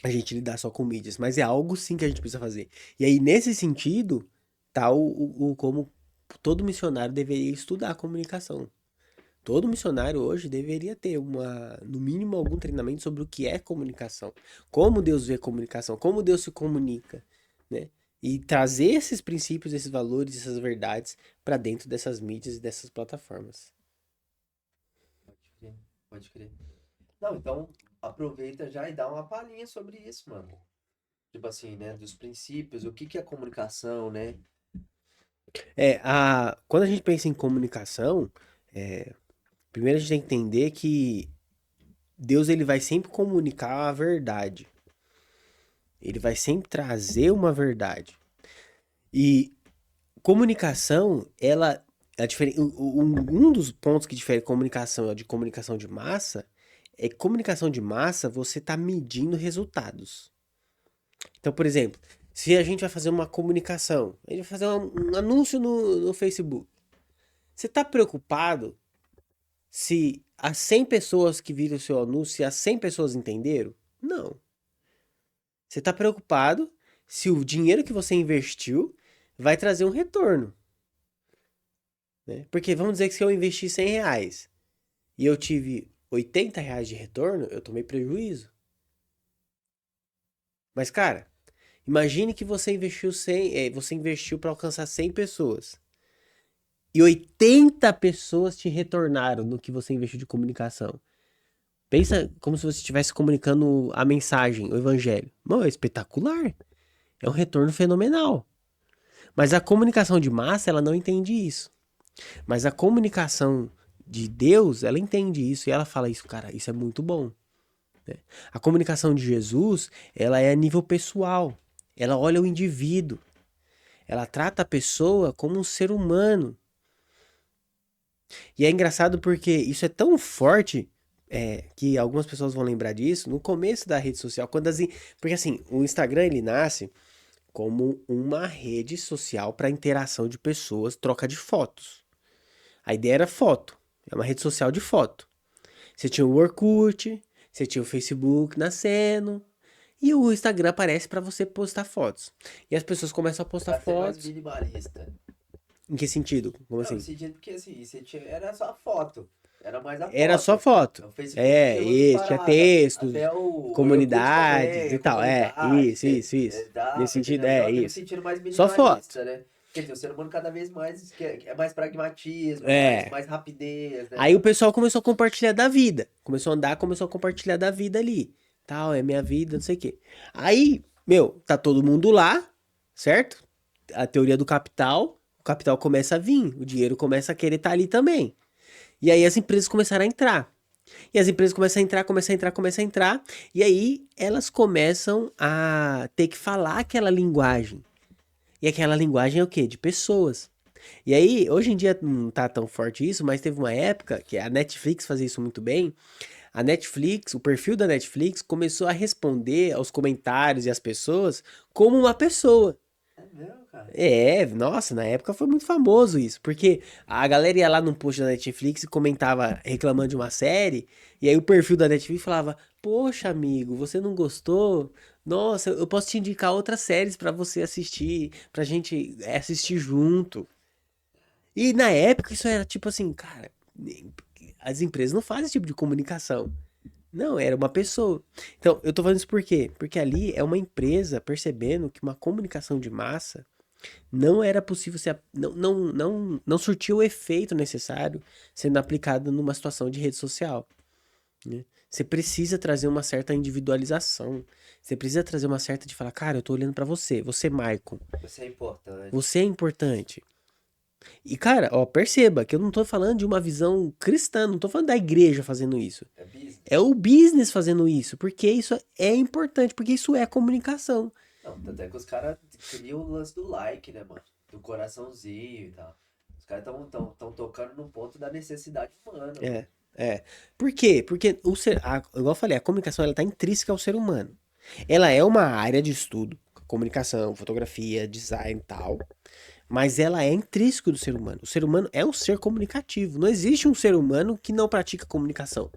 Speaker 2: a gente lidar só com mídias, mas é algo sim que a gente precisa fazer. E aí, nesse sentido, tá como todo missionário deveria estudar a comunicação. Todo missionário hoje deveria ter no mínimo, algum treinamento sobre o que é comunicação. Como Deus vê comunicação, como Deus se comunica, né? E trazer esses princípios, esses valores, essas verdades para dentro dessas mídias e dessas plataformas.
Speaker 1: Pode crer, pode crer. Não, então aproveita já e dá uma palhinha sobre isso, mano. Tipo assim, né? Dos princípios, o que que é comunicação, né?
Speaker 2: Quando a gente pensa em comunicação, primeiro a gente tem que entender que Deus ele vai sempre comunicar a verdade. Ele vai sempre trazer uma verdade. E comunicação, ela é diferente. Um dos pontos que difere comunicação de comunicação de massa é que comunicação de massa você está medindo resultados. Então, por exemplo, se a gente vai fazer uma comunicação, a gente vai fazer um anúncio no Facebook. Você está preocupado se as 100 pessoas que viram o seu anúncio, se as 100 pessoas entenderam? Não. Você está preocupado se o dinheiro que você investiu vai trazer um retorno. Né? Porque vamos dizer que se eu investi 100 reais e eu tive 80 reais de retorno, eu tomei prejuízo. Mas, cara, imagine que você investiu você investiu para alcançar 100 pessoas. E 80 pessoas te retornaram no que você investiu de comunicação. Pensa como se você estivesse comunicando a mensagem, o evangelho. Mano, é espetacular. É um retorno fenomenal. Mas a comunicação de massa, ela não entende isso. Mas a comunicação de Deus, ela entende isso e ela fala isso, cara, isso é muito bom. Né? A comunicação de Jesus, ela é a nível pessoal. Ela olha o indivíduo. Ela trata a pessoa como um ser humano. E é engraçado porque isso é tão forte que algumas pessoas vão lembrar disso no começo da rede social. Porque assim, o Instagram ele nasce como uma rede social para interação de pessoas, troca de fotos. A ideia era foto, é uma rede social de foto. Você tinha o Orkut, você tinha o Facebook nascendo, e o Instagram aparece para você postar fotos. E as pessoas começam a postar
Speaker 1: Pra ser mais
Speaker 2: fotos.
Speaker 1: minimalista.
Speaker 2: Em que sentido? Como
Speaker 1: Não,
Speaker 2: assim?
Speaker 1: esse dia porque assim, era só a foto. Era mais a
Speaker 2: Era só
Speaker 1: foto.
Speaker 2: foto.
Speaker 1: O Facebook
Speaker 2: É,
Speaker 1: tinha outras
Speaker 2: isso, tinha
Speaker 1: paradas.
Speaker 2: textos,
Speaker 1: Até o Orkut
Speaker 2: comunidades
Speaker 1: também,
Speaker 2: e
Speaker 1: a
Speaker 2: tal. É,
Speaker 1: comunidade,
Speaker 2: isso, isso, isso. Nesse
Speaker 1: dava,
Speaker 2: sentido,
Speaker 1: entendeu?
Speaker 2: é
Speaker 1: Então tem um
Speaker 2: isso.
Speaker 1: sentido mais
Speaker 2: Só foto.
Speaker 1: minimalista, né? Quer dizer, o ser humano cada vez mais é mais pragmatismo,
Speaker 2: É.
Speaker 1: mais rapidez, né?
Speaker 2: Aí o pessoal começou a compartilhar da vida. Começou a andar, começou a compartilhar da vida ali. Tal, é minha vida, não sei o quê. Aí, meu, tá todo mundo lá, certo? A teoria do capital, o capital começa a vir, o dinheiro começa a querer estar ali também. E aí as empresas começaram a entrar. E as empresas começam a entrar, começam a entrar, começam a entrar. E aí elas começam a ter que falar aquela linguagem. E aquela linguagem é o quê? De pessoas. E aí, hoje em dia não tá tão forte isso, mas teve uma época que a Netflix fazia isso muito bem. A Netflix, o perfil da Netflix começou a responder aos comentários e às pessoas como uma pessoa.
Speaker 1: É mesmo, cara.
Speaker 2: É, nossa, na época foi muito famoso isso, porque a galera ia lá num post da Netflix e comentava reclamando de uma série, e aí o perfil da Netflix falava: Poxa, amigo, você não gostou? Nossa, eu posso te indicar outras séries pra você assistir, pra gente assistir junto. E na época isso era tipo assim, cara, as empresas não fazem esse tipo de comunicação. Não, era uma pessoa. Então, eu tô falando isso por quê? Porque ali é uma empresa percebendo que uma comunicação de massa não era possível ser, não surtiu o efeito necessário sendo aplicado numa situação de rede social, né? Você precisa trazer uma certa individualização. Você precisa trazer uma certa de falar, cara, eu tô olhando pra você, você, Maicon,
Speaker 1: Isso é importante.
Speaker 2: você é importante. E, cara, ó, perceba que eu não tô falando de uma visão cristã, não tô falando da igreja fazendo isso.
Speaker 1: É
Speaker 2: É
Speaker 1: business.
Speaker 2: o business fazendo isso, porque isso é importante, porque isso é comunicação.
Speaker 1: Não, tanto é que os caras criam o lance do like, né, mano? Do coraçãozinho e tal. Os caras tão tocando no ponto da necessidade humana, mano.
Speaker 2: É, é. Por quê? Porque igual eu falei, a comunicação ela tá intrínseca ao ser humano. Ela é uma área de estudo, comunicação, fotografia, design e tal, mas ela é intrínseca do ser humano. O ser humano é um ser comunicativo. Não existe um ser humano que não pratica comunicação.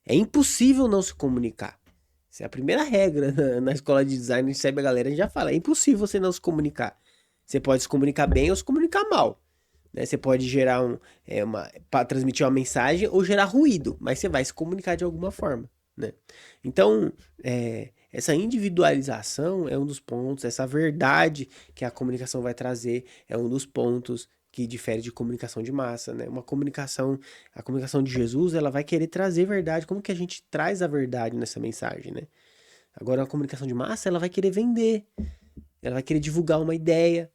Speaker 2: É impossível não se comunicar. Essa é a primeira regra na escola de design, recebe a galera, a gente já fala, é impossível você não se comunicar. Você pode se comunicar bem ou se comunicar mal, né? Você pode gerar para transmitir uma mensagem ou gerar ruído, mas você vai se comunicar de alguma forma, né? Então, essa individualização é um dos pontos, essa verdade que a comunicação vai trazer é um dos pontos que difere de comunicação de massa, né? A comunicação de Jesus, ela vai querer trazer verdade. Como que a gente traz a verdade nessa mensagem, né? Agora, a comunicação de massa, ela vai querer vender, ela vai querer divulgar uma ideia,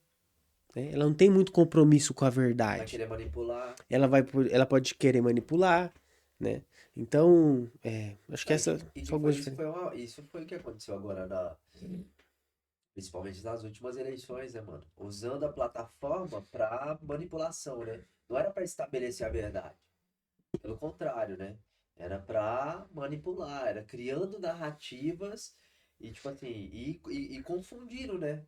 Speaker 2: né? Ela não tem muito compromisso com a
Speaker 1: Vai
Speaker 2: verdade.
Speaker 1: querer manipular.
Speaker 2: Ela pode querer manipular, né? Então, acho que
Speaker 1: Não,
Speaker 2: essa
Speaker 1: e
Speaker 2: são
Speaker 1: que foi,
Speaker 2: algumas diferenças.
Speaker 1: isso foi o que aconteceu agora principalmente nas últimas eleições, né, mano? Usando a plataforma pra manipulação, né? Não era pra estabelecer a verdade. Pelo contrário, né? Era pra manipular, era criando narrativas e, tipo assim, e confundindo, né?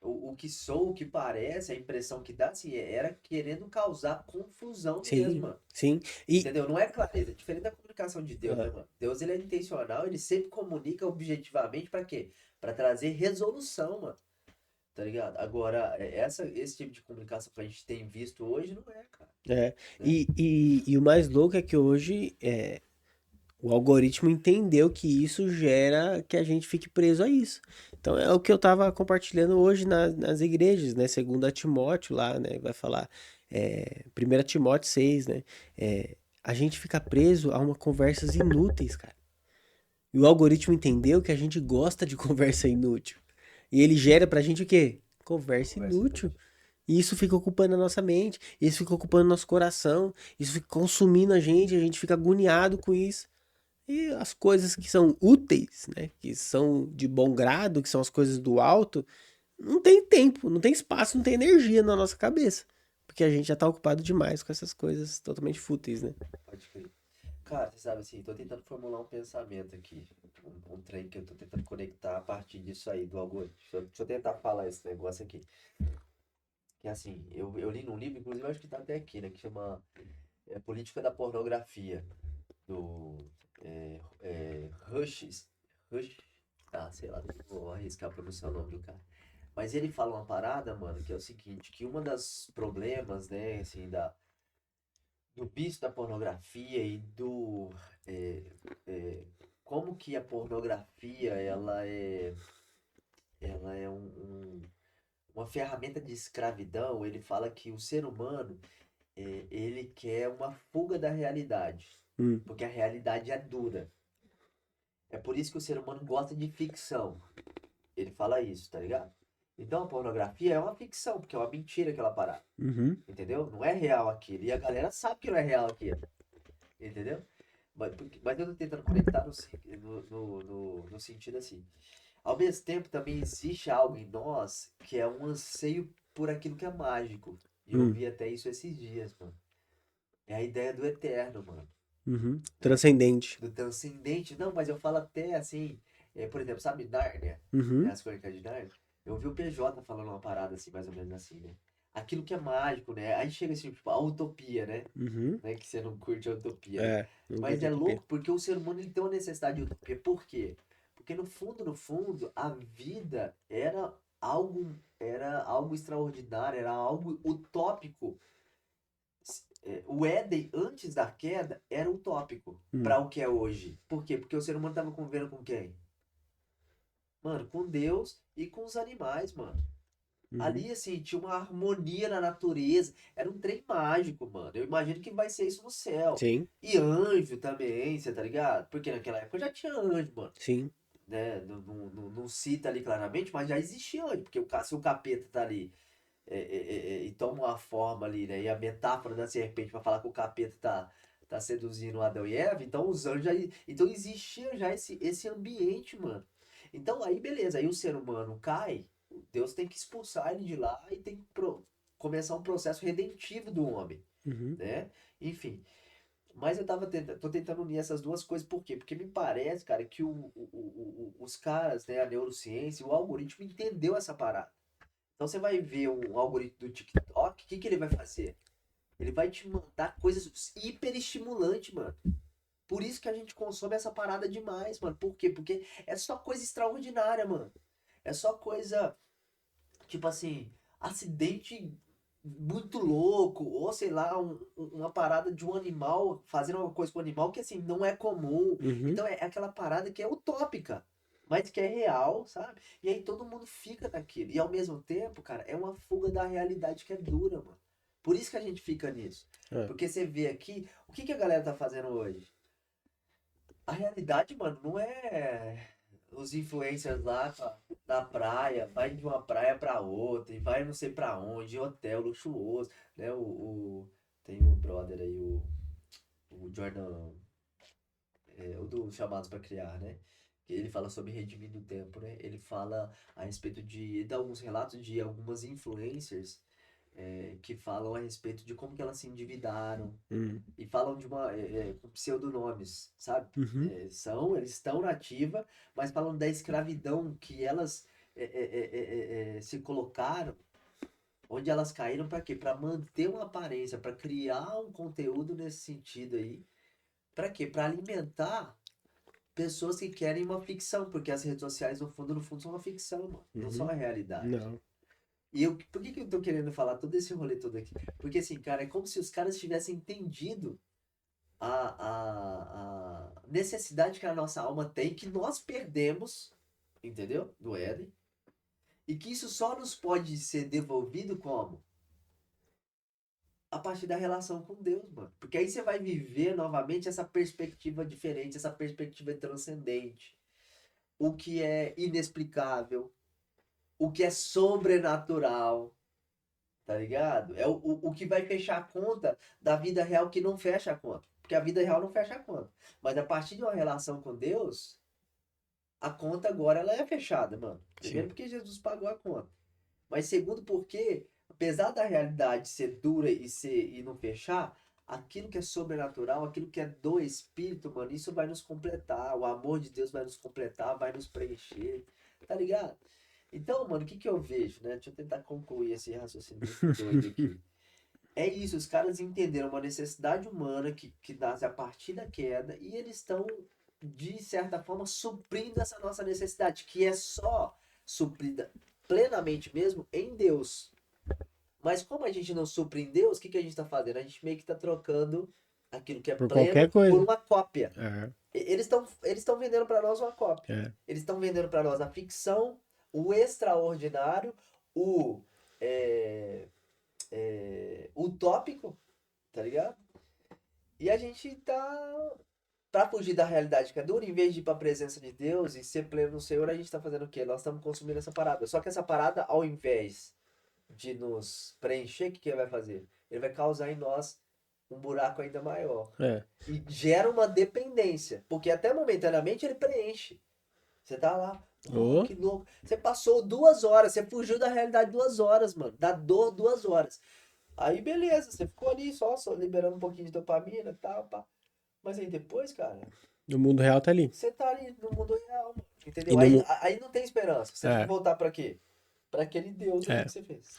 Speaker 1: O que sou, o que parece, a impressão que dá, assim, era querendo causar confusão mesmo,
Speaker 2: Sim,
Speaker 1: mano.
Speaker 2: sim. E
Speaker 1: Entendeu? Não é clareza. Diferente da comunicação de Deus, né,
Speaker 2: ah,
Speaker 1: mano? Deus, ele é intencional, ele sempre comunica objetivamente pra quê? Pra trazer resolução, mano. Tá ligado? Agora, esse tipo de comunicação que a gente tem visto hoje não é, cara.
Speaker 2: é,
Speaker 1: Né?
Speaker 2: e o mais louco é que hoje o algoritmo entendeu que isso gera que a gente fique preso a isso. Então é o que eu tava compartilhando hoje nas igrejas, né? Segundo a Timóteo lá, né? Vai falar, 1 Timóteo 6, né? A gente fica preso a uma conversas inúteis, cara. E o algoritmo entendeu que a gente gosta de conversa inútil. E ele gera pra gente o quê? Conversa
Speaker 1: Conversa
Speaker 2: inútil.
Speaker 1: inútil.
Speaker 2: E isso fica ocupando a nossa mente, isso fica ocupando nosso coração, isso fica consumindo a gente fica agoniado com isso. E as coisas que são úteis, né, que são de bom grado, que são as coisas do alto, não tem tempo, não tem espaço, não tem energia na nossa cabeça. Porque a gente já tá ocupado demais com essas coisas totalmente fúteis, né?
Speaker 1: Pode crer. Cara, você sabe assim, tô tentando formular um pensamento aqui. Um trem que eu tô tentando conectar a partir disso aí, do algoritmo. Deixa eu tentar falar esse negócio aqui. Que assim, eu li num livro, inclusive acho que tá até aqui, né? Que chama Política da Pornografia. Do Rush. Ah, sei lá, não vou arriscar pronunciar o nome do cara. Mas ele fala uma parada, mano, que é o seguinte, que uma das problemas, né, assim, do vício da pornografia e é, é, como que a pornografia ela é uma ferramenta de escravidão. Ele fala que o ser humano ele quer uma fuga da realidade,
Speaker 2: Hum,
Speaker 1: porque a realidade é dura. É por isso que o ser humano gosta de ficção. Ele fala isso, tá ligado? Então a pornografia é uma ficção, porque é uma mentira aquela parada.
Speaker 2: uhum,
Speaker 1: Entendeu? Não é real aquilo. E a galera sabe que não é real aquilo. Entendeu? Mas eu tô tentando conectar no sentido assim. Ao mesmo tempo, também existe algo em nós que é um anseio por aquilo que é mágico. E eu
Speaker 2: hum,
Speaker 1: vi até isso esses dias, mano. É a ideia do eterno, mano.
Speaker 2: uhum.
Speaker 1: Né?
Speaker 2: Transcendente.
Speaker 1: Do transcendente. Não, mas eu falo até assim. Por exemplo, sabe Nárnia? Né?
Speaker 2: Uhum,
Speaker 1: As Crônicas de Nárnia? Eu ouvi o PJ falando uma parada assim, mais ou menos assim, né? Aquilo que é mágico, né? Aí chega assim, tipo, a utopia, né?
Speaker 2: uhum.
Speaker 1: Né? Que você não curte a utopia, né?
Speaker 2: É, não
Speaker 1: Mas
Speaker 2: curto
Speaker 1: é
Speaker 2: utopia.
Speaker 1: louco porque o ser humano ele tem uma necessidade de utopia. Por quê? Porque no fundo, a vida era algo extraordinário, era algo utópico. O Éden, antes da queda, era utópico
Speaker 2: Hum,
Speaker 1: para o que é hoje. Por quê? Porque o ser humano estava convivendo com quem? Mano, com Deus e com os animais, mano.
Speaker 2: uhum.
Speaker 1: Ali, assim, tinha uma harmonia na natureza. Era um trem mágico, mano. Eu imagino que vai ser isso no céu.
Speaker 2: Sim,
Speaker 1: E anjo também, você tá ligado? Porque naquela época já tinha anjo, mano.
Speaker 2: sim.
Speaker 1: Né? Não cita ali claramente, mas já existia anjo. Porque se o capeta tá ali e toma uma forma ali, né? E a metáfora da serpente pra falar que o capeta tá seduzindo Adão e Eva, então os anjos já. Então existia já esse ambiente, mano. Então aí beleza, aí o ser humano cai, Deus tem que expulsar ele de lá e tem que começar um processo redentivo do homem,
Speaker 2: Uhum,
Speaker 1: né? Enfim. Mas tô tentando unir essas duas coisas, por quê? Porque me parece, cara, que os caras, né, a neurociência, o algoritmo entendeu essa parada. Então você vai ver um algoritmo do TikTok, o que que ele vai fazer? Ele vai te mandar coisas hiper estimulantes, mano. Por isso que a gente consome essa parada demais, mano. Por quê? Porque é só coisa extraordinária, mano. É só coisa, tipo assim, acidente muito louco, ou sei lá, uma parada de um animal fazendo uma coisa com o animal que assim não é comum.
Speaker 2: uhum.
Speaker 1: Então é aquela parada que é utópica, mas que é real, sabe? E aí todo mundo fica naquilo. E ao mesmo tempo, cara, é uma fuga da realidade que é dura, mano. Por isso que a gente fica nisso.
Speaker 2: É.
Speaker 1: Porque você vê aqui, o que que a galera tá fazendo hoje? A realidade, mano, não é os influencers lá na praia, vai de uma praia pra outra, e vai não sei pra onde, hotel luxuoso, né? Tem um brother aí, o Jordan, o do Chamados pra Criar, né? Que ele fala sobre redimir o tempo, né? Ele fala a respeito de, dá alguns relatos de algumas influencers que falam a respeito de como que elas se endividaram,
Speaker 2: Uhum,
Speaker 1: e falam com pseudonomes, sabe?
Speaker 2: uhum,
Speaker 1: Eles estão na ativa, mas falam da escravidão que elas se colocaram, onde elas caíram para quê? Para manter uma aparência, para criar um conteúdo nesse sentido aí. Para quê? Para alimentar pessoas que querem uma ficção, porque as redes sociais, no fundo, são uma ficção, mano. Não são
Speaker 2: uhum.
Speaker 1: a realidade.
Speaker 2: Não.
Speaker 1: Por que que eu tô querendo falar todo esse rolê todo aqui? Porque assim, cara, é como se os caras tivessem entendido a necessidade que a nossa alma tem, que nós perdemos, entendeu? Do Éden. E que isso só nos pode ser devolvido como? A partir da relação com Deus, mano. Porque aí você vai viver novamente essa perspectiva diferente, essa perspectiva transcendente. O que é inexplicável, o que é sobrenatural, tá ligado? É o que vai fechar a conta da vida real que não fecha a conta. Porque a vida real não fecha a conta. Mas a partir de uma relação com Deus, a conta agora ela é fechada, mano. Primeiro
Speaker 2: Sim.
Speaker 1: porque Jesus pagou a conta. Mas segundo porque, apesar da realidade ser dura e não fechar, aquilo que é sobrenatural, aquilo que é do Espírito, mano, isso vai nos completar. O amor de Deus vai nos completar, vai nos preencher, tá ligado? Então, mano, o que que eu vejo, né? Deixa eu tentar concluir esse raciocínio muito doido aqui. É isso, os caras entenderam uma necessidade humana que nasce a partir da queda e eles estão, de certa forma, suprindo essa nossa necessidade, que é só suprida plenamente mesmo em Deus. Mas como a gente não supre em Deus, o que que a gente está fazendo? A gente meio que está trocando aquilo que é
Speaker 2: Por qualquer
Speaker 1: pleno por
Speaker 2: coisa.
Speaker 1: uma cópia.
Speaker 2: É,
Speaker 1: Eles estão vendendo para nós uma cópia.
Speaker 2: é.
Speaker 1: Eles estão vendendo para nós a ficção, o extraordinário, o é, utópico, tá ligado? E a gente tá. Pra fugir da realidade que é dura, em vez de ir pra presença de Deus e ser pleno no Senhor, a gente tá fazendo o quê? Nós estamos consumindo essa parada. Só que essa parada, ao invés de nos preencher, o que que ele vai fazer? Ele vai causar em nós um buraco ainda maior.
Speaker 2: É.
Speaker 1: E gera uma dependência. Porque até momentaneamente ele preenche. Você tá lá, oh,
Speaker 2: Ô,
Speaker 1: que louco. Você passou 2 horas, você fugiu da realidade 2 horas, mano. Da dor 2 horas. Aí beleza, você ficou ali só liberando um pouquinho de dopamina e tal, pá. Mas aí depois, cara,
Speaker 2: o mundo real tá ali.
Speaker 1: você tá ali no mundo real, mano.
Speaker 2: E
Speaker 1: Entendeu?
Speaker 2: no,
Speaker 1: Aí não tem esperança. Você tem que
Speaker 2: é,
Speaker 1: voltar pra quê? Pra aquele Deus ali
Speaker 2: é.
Speaker 1: que você fez.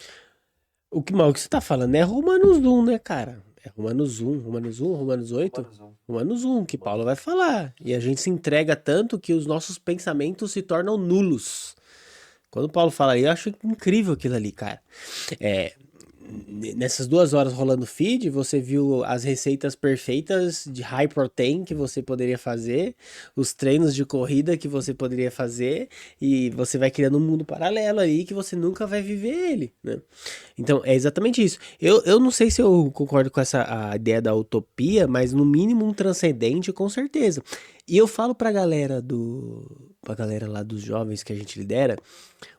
Speaker 2: O que você tá falando é Romanos 1, né, cara? É Romanos 1, Romanos 1, Romanos 8.
Speaker 1: Romanos 1.
Speaker 2: Romanos 1, que Paulo
Speaker 1: Romanos
Speaker 2: vai
Speaker 1: 1.
Speaker 2: falar. E a gente se entrega tanto que os nossos pensamentos se tornam nulos. Quando Paulo fala aí, eu acho incrível aquilo ali, cara. É, nessas 2 horas rolando feed, você viu as receitas perfeitas de high protein que você poderia fazer, os treinos de corrida que você poderia fazer, e você vai criando um mundo paralelo aí que você nunca vai viver ele, né? Então, é exatamente isso. Eu não sei se eu concordo com essa a ideia da utopia, mas no mínimo um transcendente, com certeza. E eu falo pra galera lá dos jovens que a gente lidera,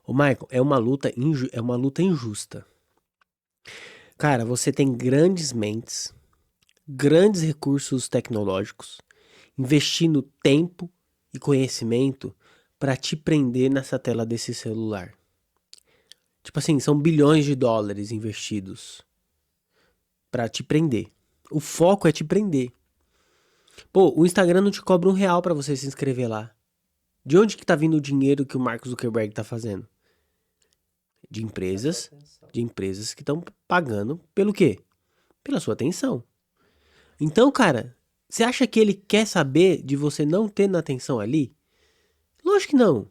Speaker 2: ô Michael, é uma luta injusta. Cara, você tem grandes mentes, grandes recursos tecnológicos, investindo tempo e conhecimento para te prender nessa tela desse celular. Tipo assim, são bilhões de dólares investidos para te prender. O foco é te prender. Pô, o Instagram não te cobra R$ 1 para você se inscrever lá. De onde que tá vindo o dinheiro que o Mark Zuckerberg tá fazendo? De
Speaker 1: Da sua
Speaker 2: empresas,
Speaker 1: atenção.
Speaker 2: de empresas que estão pagando pelo quê? Pela sua atenção. Então, cara, você acha que ele quer saber de você não tendo atenção ali? Lógico que não.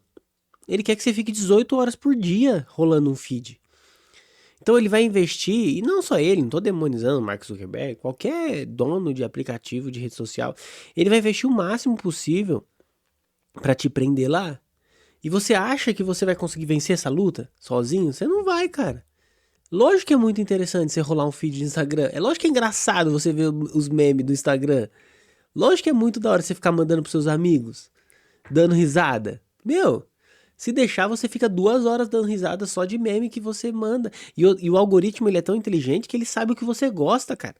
Speaker 2: Ele quer que você fique 18 horas por dia rolando um feed. Então ele vai investir, e não só ele, não tô demonizando o Mark Zuckerberg, qualquer dono de aplicativo de rede social, ele vai investir o máximo possível pra te prender lá. E você acha que você vai conseguir vencer essa luta sozinho? Você não vai, cara. Lógico que é muito interessante você rolar um feed de Instagram. É lógico que é engraçado você ver os memes do Instagram. Lógico que é muito da hora você ficar mandando pros seus amigos, dando risada. Meu, se deixar, você fica 2 horas dando risada só de meme que você manda. E o algoritmo, ele é tão inteligente que ele sabe o que você gosta, cara.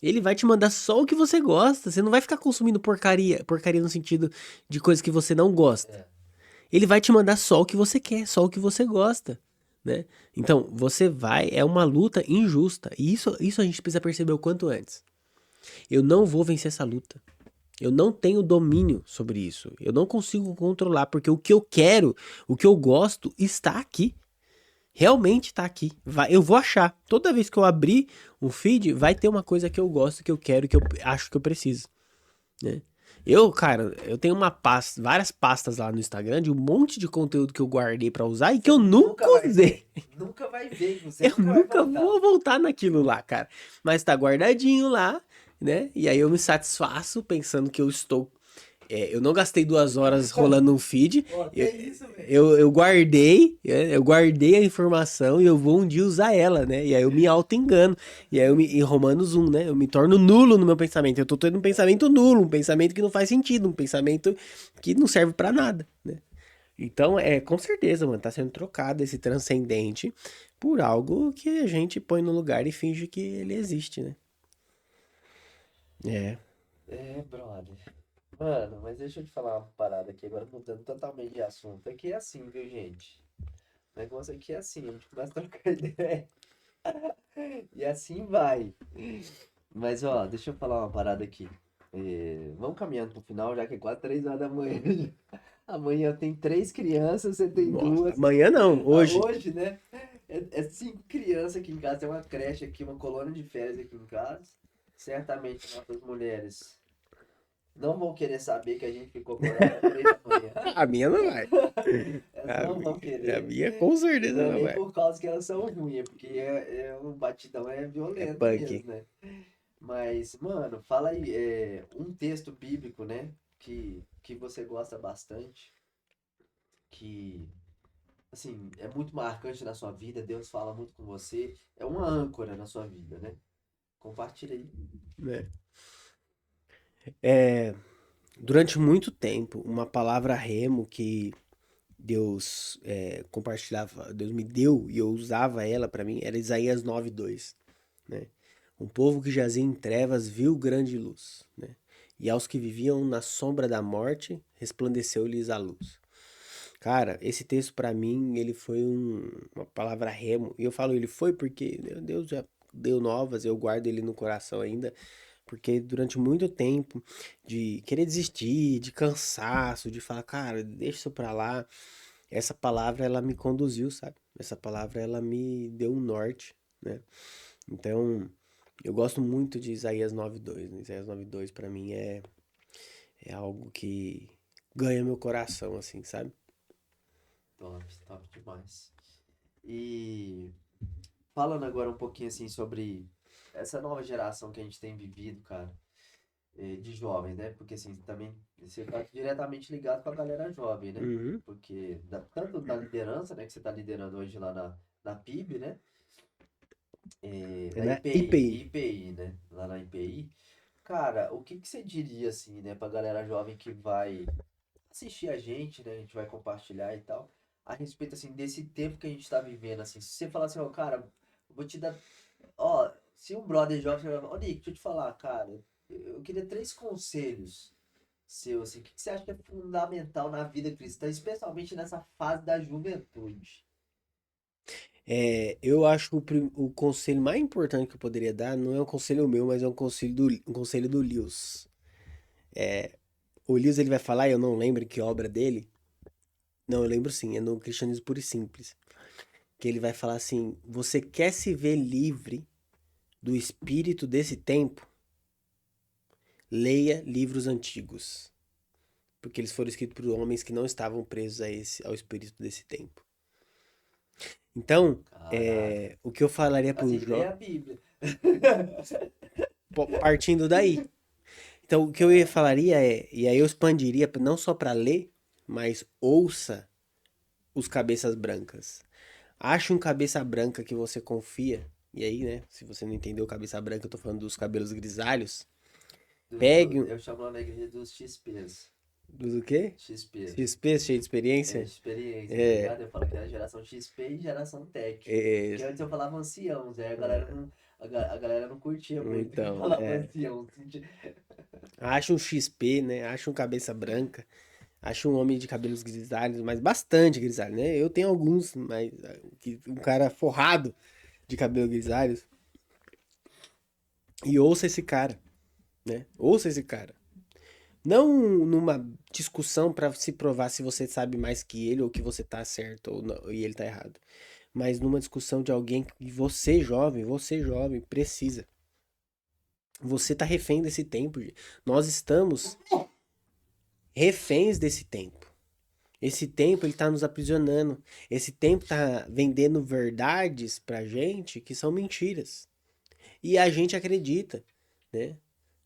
Speaker 2: Ele vai te mandar só o que você gosta. Você não vai ficar consumindo porcaria. Porcaria no sentido de coisas que você não gosta.
Speaker 1: É.
Speaker 2: Ele vai te mandar só o que você quer, só o que você gosta, né? Então, você vai... É uma luta injusta. E isso a gente precisa perceber o quanto antes. Eu não vou vencer essa luta. Eu não tenho domínio sobre isso. Eu não consigo controlar, porque o que eu quero, o que eu gosto, está aqui. Realmente está aqui. Eu vou achar. Toda vez que eu abrir um feed, vai ter uma coisa que eu gosto, que eu quero, que eu acho que eu preciso, né? Cara, eu tenho várias pastas lá no Instagram de um monte de conteúdo que eu guardei pra usar e que
Speaker 1: Você
Speaker 2: eu nunca
Speaker 1: nunca vai
Speaker 2: usei.
Speaker 1: ver. Nunca vai ver. Você
Speaker 2: Eu
Speaker 1: nunca vai
Speaker 2: nunca
Speaker 1: voltar.
Speaker 2: vou voltar naquilo lá, cara. Mas tá guardadinho lá, né? E aí eu me satisfaço pensando que eu não gastei 2 horas rolando um feed.
Speaker 1: Ó, que
Speaker 2: Eu,
Speaker 1: isso, velho?
Speaker 2: eu guardei a informação e eu vou um dia usar ela, né? E aí eu me auto-engano. E aí em Romanos 1, né? Eu me torno nulo no meu pensamento. Eu tô tendo um pensamento nulo, um pensamento que não faz sentido, um pensamento que não serve pra nada, né? Então, com certeza, mano, tá sendo trocado esse transcendente por algo que a gente põe no lugar e finge que ele existe, né? É.
Speaker 1: É, brother. Mano, mas deixa eu te falar uma parada aqui, agora mudando totalmente de assunto. Aqui é assim, viu, gente? O negócio aqui é assim, a gente começa a trocar ideia e assim vai. Mas, ó, deixa eu falar uma parada aqui. Vamos caminhando pro final, já que é quase 3 horas da manhã. Amanhã tem 3 crianças, você tem
Speaker 2: Nossa,
Speaker 1: duas.
Speaker 2: amanhã não, hoje.
Speaker 1: Hoje, né? É 5 crianças aqui em casa, tem uma creche aqui, uma colônia de férias aqui em casa. Certamente nossas mulheres não vão querer saber que a gente ficou acordado até 3 da manhã.
Speaker 2: A minha não vai.
Speaker 1: Elas não vão
Speaker 2: A
Speaker 1: querer.
Speaker 2: minha com
Speaker 1: E
Speaker 2: certeza
Speaker 1: não é
Speaker 2: não
Speaker 1: nem
Speaker 2: vai.
Speaker 1: por causa que elas são ruins, é porque o batidão é
Speaker 2: É
Speaker 1: violento
Speaker 2: punk.
Speaker 1: mesmo, né? Mas, mano, fala aí, um texto bíblico, né? Que você gosta bastante, que, assim, é muito marcante na sua vida, Deus fala muito com você, é uma âncora na sua vida, né? Compartilha aí.
Speaker 2: Né? É, durante muito tempo, uma palavra remo que Deus compartilhava, Deus me deu e eu usava ela pra mim, era Isaías 9:2, né? Um povo que jazia em trevas viu grande luz, né? E aos que viviam na sombra da morte, resplandeceu-lhes a luz. Cara, esse texto pra mim, ele foi uma palavra remo. E eu falo ele foi porque Deus já deu novas, eu guardo ele no coração ainda. Porque durante muito tempo de querer desistir, de cansaço, de falar, cara, deixa isso pra lá. Essa palavra, ela me conduziu, sabe? Essa palavra, ela me deu um norte, né? Então, eu gosto muito de Isaías 9:2, né? Isaías 9:2 pra mim é algo que ganha meu coração, assim, sabe?
Speaker 1: Top, top demais. E falando agora um pouquinho, assim, sobre essa nova geração que a gente tem vivido, cara, de jovens, né? Porque, assim, também você tá diretamente ligado com a galera jovem, né?
Speaker 2: Uhum.
Speaker 1: Porque, tanto da liderança, né? Que você tá liderando hoje lá na PIB, né?
Speaker 2: É
Speaker 1: Na
Speaker 2: na
Speaker 1: IPI,
Speaker 2: IPI.
Speaker 1: IPI, né? Lá na IPI. Cara, o que que você diria, assim, né? Pra galera jovem que vai assistir a gente, né? A gente vai compartilhar e tal. A respeito, assim, desse tempo que a gente tá vivendo, assim. Se você falar assim, ó, cara, eu vou te dar. Ó, se um brother jovem chegar, ó, Nick, deixa eu te falar, cara, eu queria 3 conselhos seus, assim. O que que você acha que é fundamental na vida cristã, especialmente nessa fase da juventude?
Speaker 2: Eu acho que o conselho mais importante que eu poderia dar não é um conselho meu, mas é um conselho do Lewis. O Lewis ele vai falar, eu não lembro que obra dele. Não, eu lembro sim, é no Cristianismo Puro e Simples. Que ele vai falar assim: você quer se ver livre do espírito desse tempo? Leia livros antigos. Porque eles foram escritos por homens que não estavam presos ao espírito desse tempo. Então,
Speaker 1: Caraca.
Speaker 2: o que eu falaria para o
Speaker 1: Assim, lê
Speaker 2: Jó,
Speaker 1: a Bíblia.
Speaker 2: partindo daí. Então, o que eu falaria e aí eu expandiria não só para ler, mas ouça os cabeças brancas. Ache um cabeça branca que você confia. E aí, né? Se você não entendeu cabeça branca, eu tô falando dos cabelos grisalhos. Pegue um.
Speaker 1: Eu chamo lá na igreja dos XPs.
Speaker 2: Dos o quê?
Speaker 1: XPs.
Speaker 2: XP, cheio de
Speaker 1: É, de
Speaker 2: experiência?
Speaker 1: experiência, tá
Speaker 2: É.
Speaker 1: ligado? Eu falo que era geração XP e geração Tech.
Speaker 2: é
Speaker 1: Porque antes eu falava anciãos, aí a galera não curtia muito que eu
Speaker 2: então,
Speaker 1: falava ancião.
Speaker 2: ache um XP, né? Ache um cabeça branca. Ache um homem de cabelos grisalhos, mas bastante grisalho, né? Eu tenho alguns, mas um cara forrado de cabelo grisalhos. E ouça esse cara, né? Ouça esse cara. Não numa discussão pra se provar se você sabe mais que ele ou que você tá certo ou não, e ele tá errado. Mas numa discussão de alguém que você jovem, precisa. Você tá refém desse tempo. Nós estamos reféns desse tempo. Esse tempo ele tá nos aprisionando. Esse tempo tá vendendo verdades pra gente que são mentiras. E a gente acredita, né?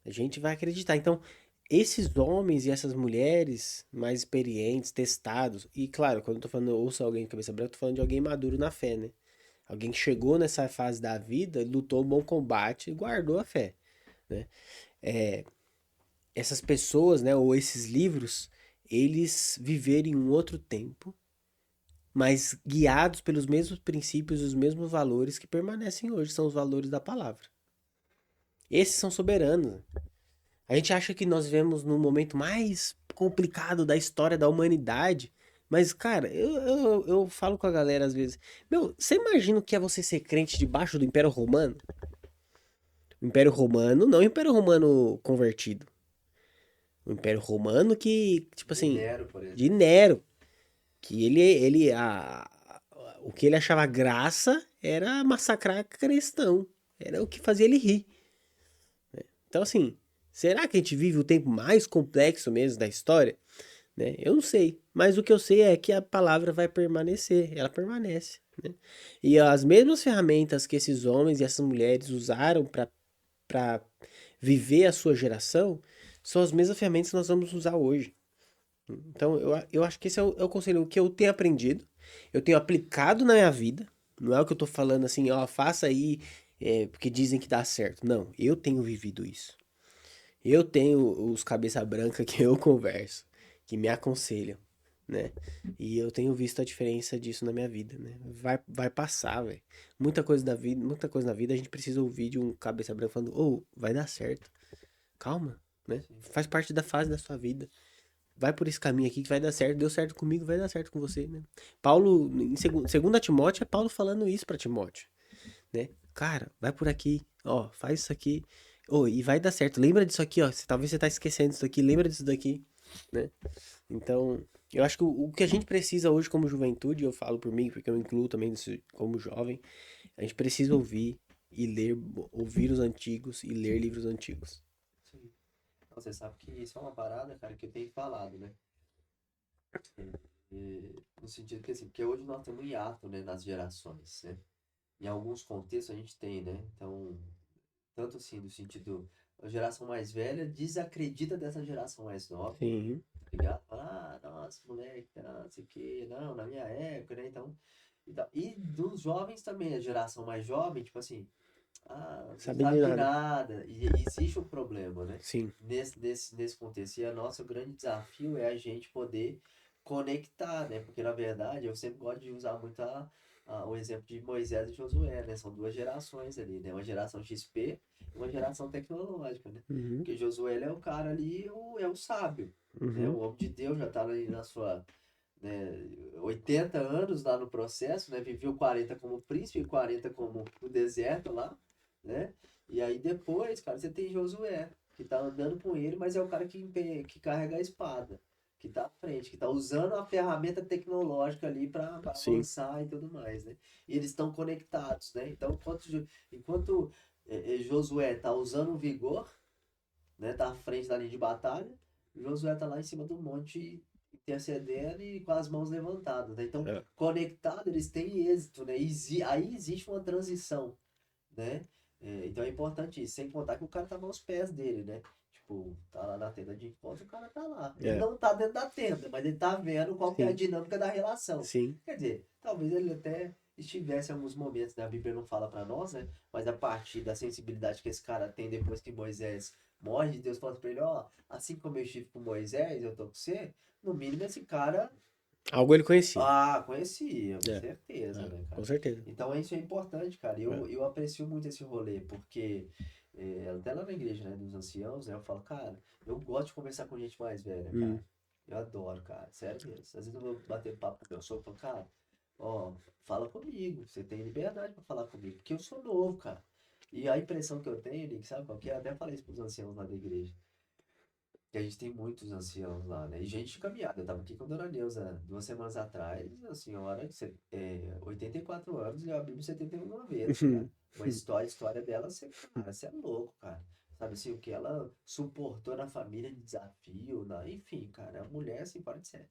Speaker 2: A gente vai acreditar. Então, esses homens e essas mulheres mais experientes, testados, e claro, quando eu tô falando ouça alguém de cabeça branca, eu tô falando de alguém maduro na fé, né? Alguém que chegou nessa fase da vida, lutou um bom combate e guardou a fé, né? Essas pessoas, né, ou esses livros, eles viveram em um outro tempo, mas guiados pelos mesmos princípios, os mesmos valores que permanecem hoje, são os valores da palavra. Esses são soberanos. A gente acha que nós vivemos no momento mais complicado da história da humanidade. Mas, cara, eu falo com a galera às vezes. Meu, você imagina o que é você ser crente debaixo do Império Romano? O Império Romano, não o Império Romano convertido. O Império Romano que, tipo
Speaker 1: De
Speaker 2: assim,
Speaker 1: Nero, por
Speaker 2: de
Speaker 1: exemplo.
Speaker 2: Nero, que o que ele achava graça era massacrar cristão. Era o que fazia ele rir. Então, assim, será que a gente vive o tempo mais complexo mesmo da história? Né? Eu não sei, mas o que eu sei é que a palavra vai permanecer, ela permanece, né? E as mesmas ferramentas que esses homens e essas mulheres usaram para viver a sua geração são as mesmas ferramentas que nós vamos usar hoje. Então, eu acho que esse é o conselho que eu tenho aprendido, eu tenho aplicado na minha vida. Não é o que eu tô falando assim, ó, faça aí, porque dizem que dá certo. Não, eu tenho vivido isso. Eu tenho os cabeça branca que eu converso, que me aconselham, né? E eu tenho visto a diferença disso na minha vida, né? Vai passar, velho. Muita coisa na vida a gente precisa ouvir de um cabeça branca falando, ô, vai dar certo. Calma, né?
Speaker 1: Sim.
Speaker 2: Faz parte da fase da sua vida. Vai por esse caminho aqui que vai dar certo. Deu certo comigo, vai dar certo com você, né? Paulo, segundo a Timóteo, é Paulo falando isso pra Timóteo, né? Cara, vai por aqui, ó, faz isso aqui. Ô, e vai dar certo. Lembra disso aqui, ó. Talvez você tá esquecendo disso aqui, lembra disso daqui, né? Então, eu acho que o que a gente precisa hoje como juventude, eu falo por mim, porque eu incluo também isso como jovem, a gente precisa ouvir e ler, ouvir os antigos e ler livros antigos.
Speaker 1: Sim. Então, você sabe que isso é uma parada, cara, que eu tenho falado, né? No sentido que, assim, porque hoje nós temos um hiato, né, nas gerações, né? Em alguns contextos a gente tem, né? Então, tanto assim, no sentido, a geração mais velha desacredita dessa geração mais nova,
Speaker 2: Sim,
Speaker 1: tá ligado? Fala, ah, nossa, moleque, não sei o quê, não, na minha época, né? Então, e dos jovens também, a geração mais jovem, tipo assim, ah, não
Speaker 2: sabe de
Speaker 1: sabe de
Speaker 2: nada.
Speaker 1: nada. E existe um problema, né?
Speaker 2: Sim,
Speaker 1: Nesse contexto. E o nosso grande desafio é a gente poder conectar, né? Porque, na verdade, eu sempre gosto de usar muito o exemplo de Moisés e Josué, né? São duas gerações ali, né? Uma geração XP e uma geração tecnológica, né?
Speaker 2: uhum,
Speaker 1: Porque Josué ele é o cara ali, é o sábio, né? O
Speaker 2: uhum,
Speaker 1: homem de Deus já tá ali na sua, né, 80 anos lá no processo, né? Viveu 40 como príncipe e 40 como no deserto lá, né? E aí depois, cara, você tem Josué, que tá andando com ele, mas é o cara que carrega a espada, que tá à frente, que tá usando a ferramenta tecnológica ali para
Speaker 2: sim,
Speaker 1: avançar e tudo mais, né? E eles estão conectados, né? Então, enquanto Josué tá usando o vigor, né? Tá à frente da linha de batalha, Josué tá lá em cima do monte intercedendo e com as mãos levantadas, né? Então,
Speaker 2: é,
Speaker 1: conectados, eles têm êxito, né? Aí existe uma transição, né? Então é importante isso, sem contar que o cara tava aos pés dele, né? Tipo, tá lá na tenda de encontro, o cara tá lá. Ele
Speaker 2: é,
Speaker 1: não tá dentro da tenda, mas ele tá vendo qual que é a
Speaker 2: sim,
Speaker 1: dinâmica da relação.
Speaker 2: sim,
Speaker 1: Quer dizer, talvez ele até estivesse em alguns momentos, né? A Bíblia não fala pra nós, né? Mas a partir da sensibilidade que esse cara tem depois que Moisés morre, Deus fala pra ele, ó, assim como eu estive com Moisés, eu tô com você, no mínimo esse cara,
Speaker 2: algo ele conhecia,
Speaker 1: conhecia, com
Speaker 2: é,
Speaker 1: certeza, né,
Speaker 2: com
Speaker 1: cara?
Speaker 2: certeza,
Speaker 1: Então isso é importante, cara.
Speaker 2: é,
Speaker 1: Eu aprecio muito esse rolê, porque até lá na igreja, né, dos anciãos, né, eu falo, cara, eu gosto de conversar com gente mais velha, cara.
Speaker 2: hum,
Speaker 1: Eu adoro, cara, sério mesmo. Às vezes eu vou bater papo com meu sogro e falo, cara, ó, fala comigo, você tem liberdade pra falar comigo, porque eu sou novo, cara. E a impressão que eu tenho, Nick, sabe qual que é? Eu até falei isso pros anciãos lá da igreja. Que a gente tem muitos anciãos lá, né? E gente de caminhada. Eu tava aqui com a Dona Neuza 2 semanas atrás, a senhora, 84 anos, leu a Bíblia 71 vezes, cara.
Speaker 2: uhum,
Speaker 1: A história dela, você é louco, cara. Sabe assim, o que ela suportou na família de desafio, enfim, cara, é uma mulher assim, pode ser.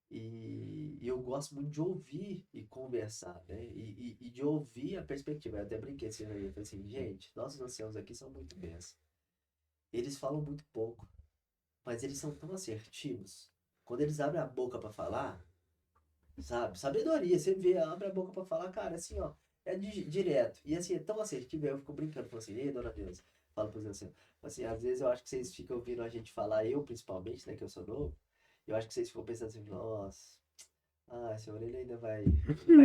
Speaker 1: E eu gosto muito de ouvir e conversar, né? E de ouvir a perspectiva. Eu até brinquei assim, eu falei assim, gente, nossos anciãos aqui são muito bens. Eles falam muito pouco, mas eles são tão assertivos. Quando eles abrem a boca pra falar, sabe? Sabedoria, você vê, abre a boca pra falar, cara, assim, ó, direto. E assim, é tão assertivo, aí eu fico brincando, falo assim, ei, dona Deus, falo pros assim, assim, às vezes eu acho que vocês ficam ouvindo a gente falar, eu principalmente, né, que eu sou novo, eu acho que vocês ficam pensando assim, nossa, essa orelha ainda vai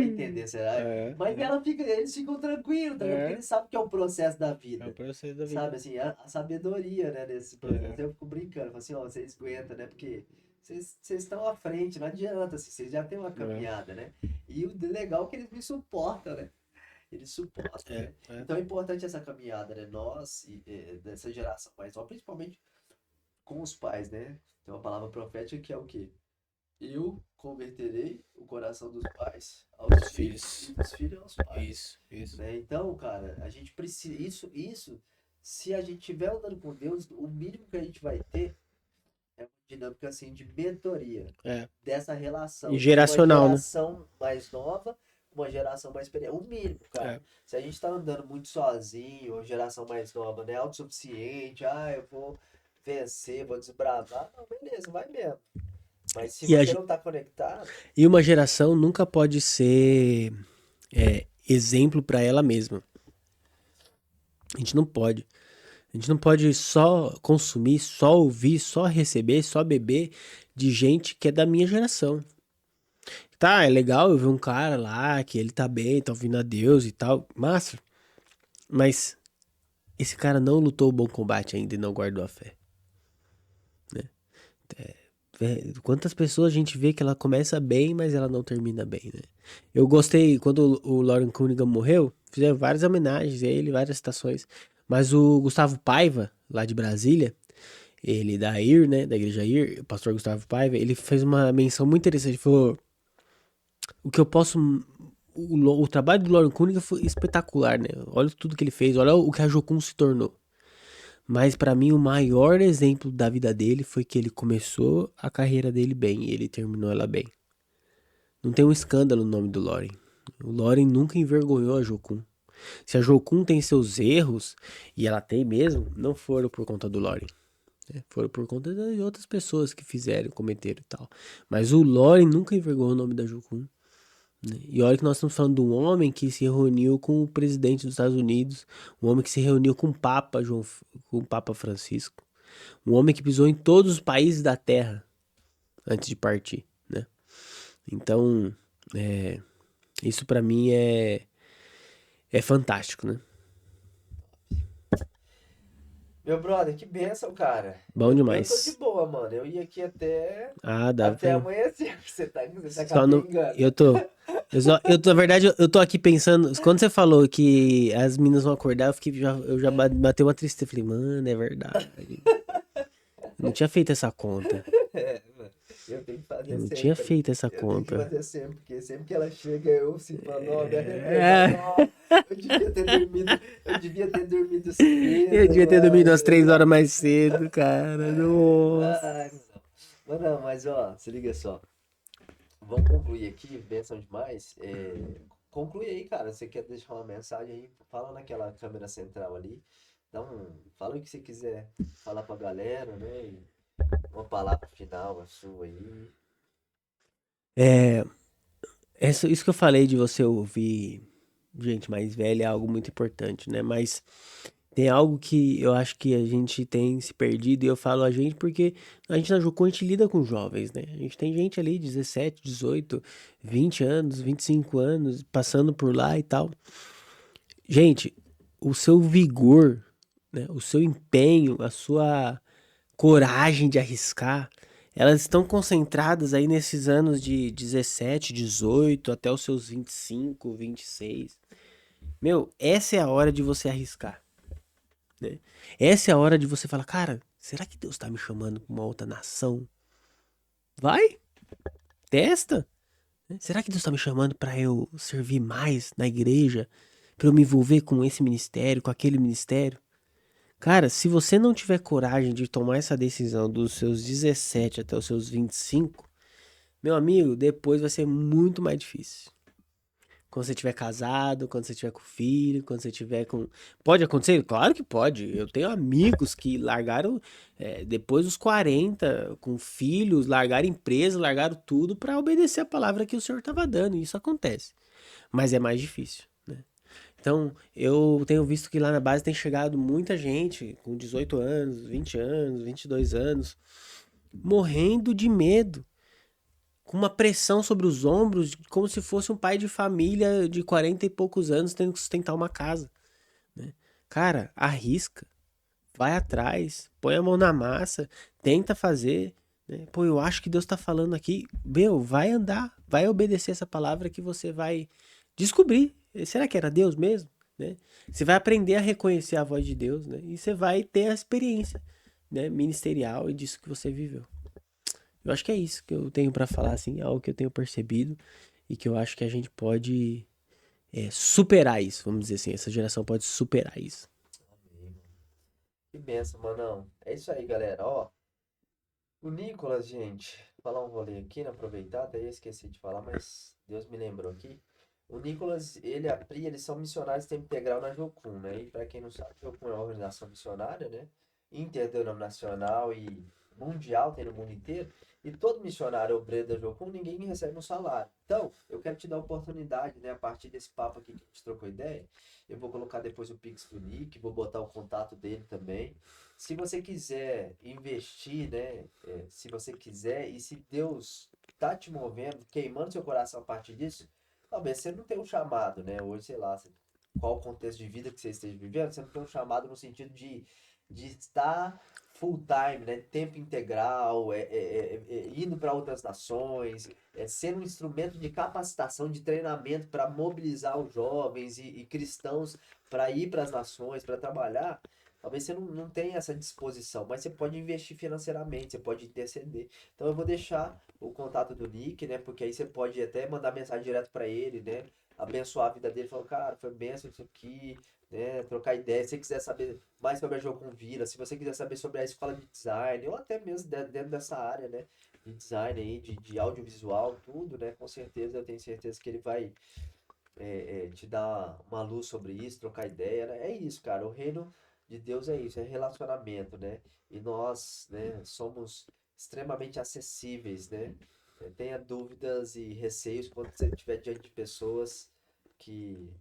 Speaker 1: entender, será?
Speaker 2: é,
Speaker 1: Mas eles ficam tranquilos, tá ligado? Porque
Speaker 2: é,
Speaker 1: eles sabem que é o processo da
Speaker 2: é o
Speaker 1: vida.
Speaker 2: processo da
Speaker 1: Sabe,
Speaker 2: vida,
Speaker 1: assim, a sabedoria, né, nesse processo.
Speaker 2: é,
Speaker 1: Eu fico brincando, falo assim, ó, vocês aguentam, né? Porque vocês estão à frente, não adianta, assim, vocês já têm uma
Speaker 2: é,
Speaker 1: caminhada, né? E o legal é que eles me suportam, né? eles suportam,
Speaker 2: É,
Speaker 1: né?
Speaker 2: é.
Speaker 1: Então é importante essa caminhada, né? Nós, dessa geração mais nova, principalmente com os pais, né? Tem uma palavra profética que é o quê? Eu converterei o coração dos pais aos
Speaker 2: Os
Speaker 1: filhos e
Speaker 2: filhos.
Speaker 1: dos filhos aos pais,
Speaker 2: Isso, isso.
Speaker 1: né? Então, cara, a gente precisa isso, se a gente estiver andando com Deus, o mínimo que a gente vai ter é uma dinâmica assim de mentoria
Speaker 2: É.
Speaker 1: dessa
Speaker 2: E
Speaker 1: relação de uma
Speaker 2: geracional, né?
Speaker 1: geração mais nova, uma geração mais experiente. O mínimo, cara.
Speaker 2: É.
Speaker 1: Se a gente tá andando muito sozinho, uma geração mais nova, né? Autossuficiente, eu vou vencer, vou desbravar. Não, beleza, vai mesmo. Mas se
Speaker 2: E, a,
Speaker 1: você
Speaker 2: ge-
Speaker 1: não tá conectado,
Speaker 2: e uma geração nunca pode ser exemplo pra ela mesma. A gente não pode. A gente não pode só consumir, só ouvir, só receber, só beber de gente que é da minha geração. Tá, é legal eu ver um cara lá que ele tá bem, tá ouvindo a Deus e tal, massa. Mas esse cara não lutou o bom combate ainda e não guardou a fé. Quantas pessoas a gente vê que ela começa bem, mas ela não termina bem, né? Eu gostei, quando o Lauren Cunningham morreu, fizeram várias homenagens a ele, várias citações. Mas o Gustavo Paiva, lá de Brasília, ele da IR, né, da igreja IR, o pastor Gustavo Paiva, ele fez uma menção muito interessante. Ele falou, o que eu posso... O trabalho do Lauren Cunningham foi espetacular, né? Olha tudo que ele fez, olha o que a Jocum se tornou. Mas pra mim o maior exemplo da vida dele foi que ele começou a carreira dele bem e ele terminou ela bem. Não tem um escândalo no nome do Loren. O Loren nunca envergonhou a Jocum. Se a Jocum tem seus erros, e ela tem mesmo, não foram por conta do Loren. Né? Foram por conta de outras pessoas que fizeram, cometeram e tal. Mas o Loren nunca envergonhou o nome da Jocum. Né? E olha que nós estamos falando de um homem que se reuniu com o presidente dos Estados Unidos, um homem que se reuniu com o Papa com o Papa Francisco, um homem que pisou em todos os países da Terra antes de partir, né? Então, isso pra mim é fantástico, né?
Speaker 1: meu brother, que bênção, cara.
Speaker 2: Bom
Speaker 1: Eu tô de
Speaker 2: demais.
Speaker 1: boa, mano. Eu ia aqui
Speaker 2: Ah, dá
Speaker 1: até
Speaker 2: pra...
Speaker 1: amanhecer. Você tá
Speaker 2: Só no...
Speaker 1: capengando.
Speaker 2: Eu tô... na verdade, eu tô aqui pensando... Quando você falou que as meninas vão acordar, eu já bateu uma tristeza. Falei, mano, é verdade. Eu não tinha feito essa conta.
Speaker 1: É, mano. Eu tenho que
Speaker 2: Eu
Speaker 1: fazer
Speaker 2: não tinha
Speaker 1: sempre.
Speaker 2: feito essa
Speaker 1: Eu tenho que
Speaker 2: conta.
Speaker 1: fazer sempre, porque sempre que ela chega, eu sinto uma nó, me arrependo.
Speaker 2: É...
Speaker 1: Nó, eu devia ter dormido, eu devia ter dormido cedo,
Speaker 2: Eu devia ter dormido umas
Speaker 1: mano.
Speaker 2: 3 horas mais cedo, cara. Nossa.
Speaker 1: Ai, não. Mas ó, se liga só. Vamos concluir aqui, bênção demais. Conclui aí, cara. Você quer deixar uma mensagem aí? Fala naquela câmera central ali. Fala o que você quiser falar pra galera, né? E uma palavra final, a sua aí.
Speaker 2: É, isso que eu falei de você ouvir gente mais velha é algo muito importante, né? Mas tem algo que eu acho que a gente tem se perdido, e eu falo a gente porque a gente na Jucu a gente lida com jovens, né? A gente tem gente ali, 17, 18, 20 anos, 25 anos, passando por lá e tal. Gente, o seu vigor, né? O seu empenho, a sua coragem de arriscar, elas estão concentradas aí nesses anos de 17, 18 até os seus 25, 26. Meu, essa é a hora de você arriscar, né? Essa é a hora de você falar, cara, será que Deus tá me chamando pra uma outra nação? Vai, testa. Né? Será que Deus tá me chamando pra eu servir mais na igreja? Pra eu me envolver com esse ministério, com aquele ministério? Cara, se você não tiver coragem de tomar essa decisão dos seus 17 até os seus 25, meu amigo, depois vai ser muito mais difícil. Quando você tiver casado, quando você tiver com filho, quando você tiver com. Pode acontecer? Claro que pode. Eu tenho amigos que largaram depois dos 40, com filhos, largaram empresa, largaram tudo pra obedecer a palavra que o Senhor estava dando. E isso acontece. Mas é mais difícil, né? Então, eu tenho visto que lá na base tem chegado muita gente com 18 anos, 20 anos, 22 anos, morrendo de medo, com uma pressão sobre os ombros, como se fosse um pai de família de 40 e poucos anos tendo que sustentar uma casa, né? Cara, arrisca, vai atrás, põe a mão na massa, tenta fazer, né? Pô, eu acho que Deus tá falando aqui, meu, vai andar, vai obedecer essa palavra que você vai descobrir. Será que era Deus mesmo? Né? Você vai aprender a reconhecer a voz de Deus, né? E você vai ter a experiência, né, ministerial e disso que você viveu. Eu acho que é isso que eu tenho pra falar, assim, algo que eu tenho percebido e que eu acho que a gente pode superar isso, vamos dizer assim. Essa geração pode superar isso.
Speaker 1: Amém, mano. Que benção, manão. É isso aí, galera. Ó, o Nicolas, gente, vou falar um rolê aqui, né? Aproveitar, até eu esqueci de falar, mas Deus me lembrou aqui. O Nicolas, ele e a Pri, eles são missionários de tempo integral na Jocum, né? E para quem não sabe, a Jocum é uma organização missionária, né? Interdenominacional e mundial, tem no mundo inteiro. E todo missionário obreiro da Jocum, ninguém recebe um salário. Então, eu quero te dar a oportunidade, né? A partir desse papo aqui que a gente trocou ideia, eu vou colocar depois o Pix do Nick, vou botar o contato dele também. Se você quiser investir, né? Se você quiser, e se Deus tá te movendo, queimando seu coração a partir disso, talvez você não tenha um chamado, né? Hoje, sei lá, qual o contexto de vida que você esteja vivendo, você não tem um chamado no sentido de estar full time, né? Tempo integral, indo para outras nações, sendo um instrumento de capacitação, de treinamento para mobilizar os jovens e cristãos para ir para as nações, para trabalhar. Talvez você não tenha essa disposição, mas você pode investir financeiramente, você pode interceder. Então eu vou deixar o contato do Nick, né? Porque aí você pode até mandar mensagem direto para ele, né? Abençoar a vida dele, falar, cara, foi benção isso aqui, né? Trocar ideia. Se você quiser saber mais sobre a Jocum Vila, se você quiser saber sobre a escola de design, ou até mesmo dentro dessa área, né? De design aí, de audiovisual, tudo, né? Com certeza, eu tenho certeza que ele vai te dar uma luz sobre isso, trocar ideia, né? É isso, cara. O reino de Deus é isso, é relacionamento, né? E nós, né, somos extremamente acessíveis, né? Tenha dúvidas e receios quando você estiver diante de pessoas que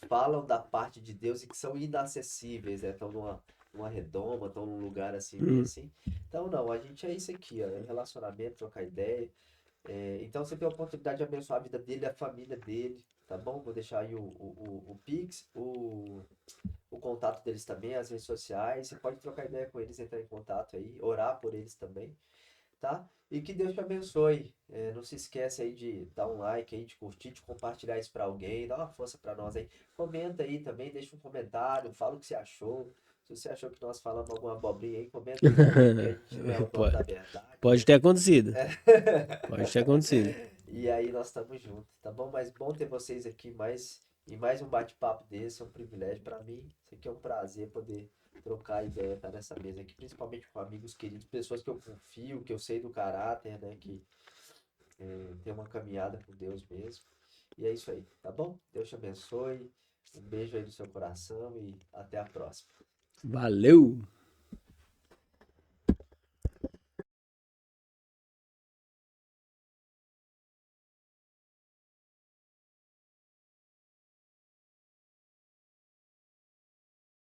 Speaker 1: falam da parte de Deus e que são inacessíveis, né? Estão numa redoma, estão num lugar assim, meio
Speaker 2: Hum.
Speaker 1: assim. Então, não, a gente é isso aqui, ó, é relacionamento, trocar ideia. Então você tem a oportunidade de abençoar a vida dele, a família dele, tá bom? Vou deixar aí o Pix, o contato deles também, as redes sociais. Você pode trocar ideia com eles, entrar em contato aí, orar por eles também, tá? E que Deus te abençoe. Não se esquece aí de dar um like aí, de curtir, de compartilhar isso pra alguém, dá uma força pra nós aí. Comenta aí também, deixa um comentário, fala o que você achou. Se você achou que nós falamos alguma abobrinha aí, comenta aí também, porque a gente não é o dono
Speaker 2: Pode,
Speaker 1: da verdade,
Speaker 2: pode
Speaker 1: né?
Speaker 2: ter acontecido. Pode ter acontecido.
Speaker 1: E aí nós estamos juntos, tá bom? Mas bom ter vocês aqui mais um bate-papo desse, é um privilégio para mim. Isso aqui é um prazer poder trocar ideia, estar nessa mesa aqui, principalmente com amigos queridos, pessoas que eu confio, que eu sei do caráter, né? Que tem uma caminhada com Deus mesmo. E é isso aí, tá bom? Deus te abençoe. Um beijo aí no seu coração e até a próxima.
Speaker 2: Valeu!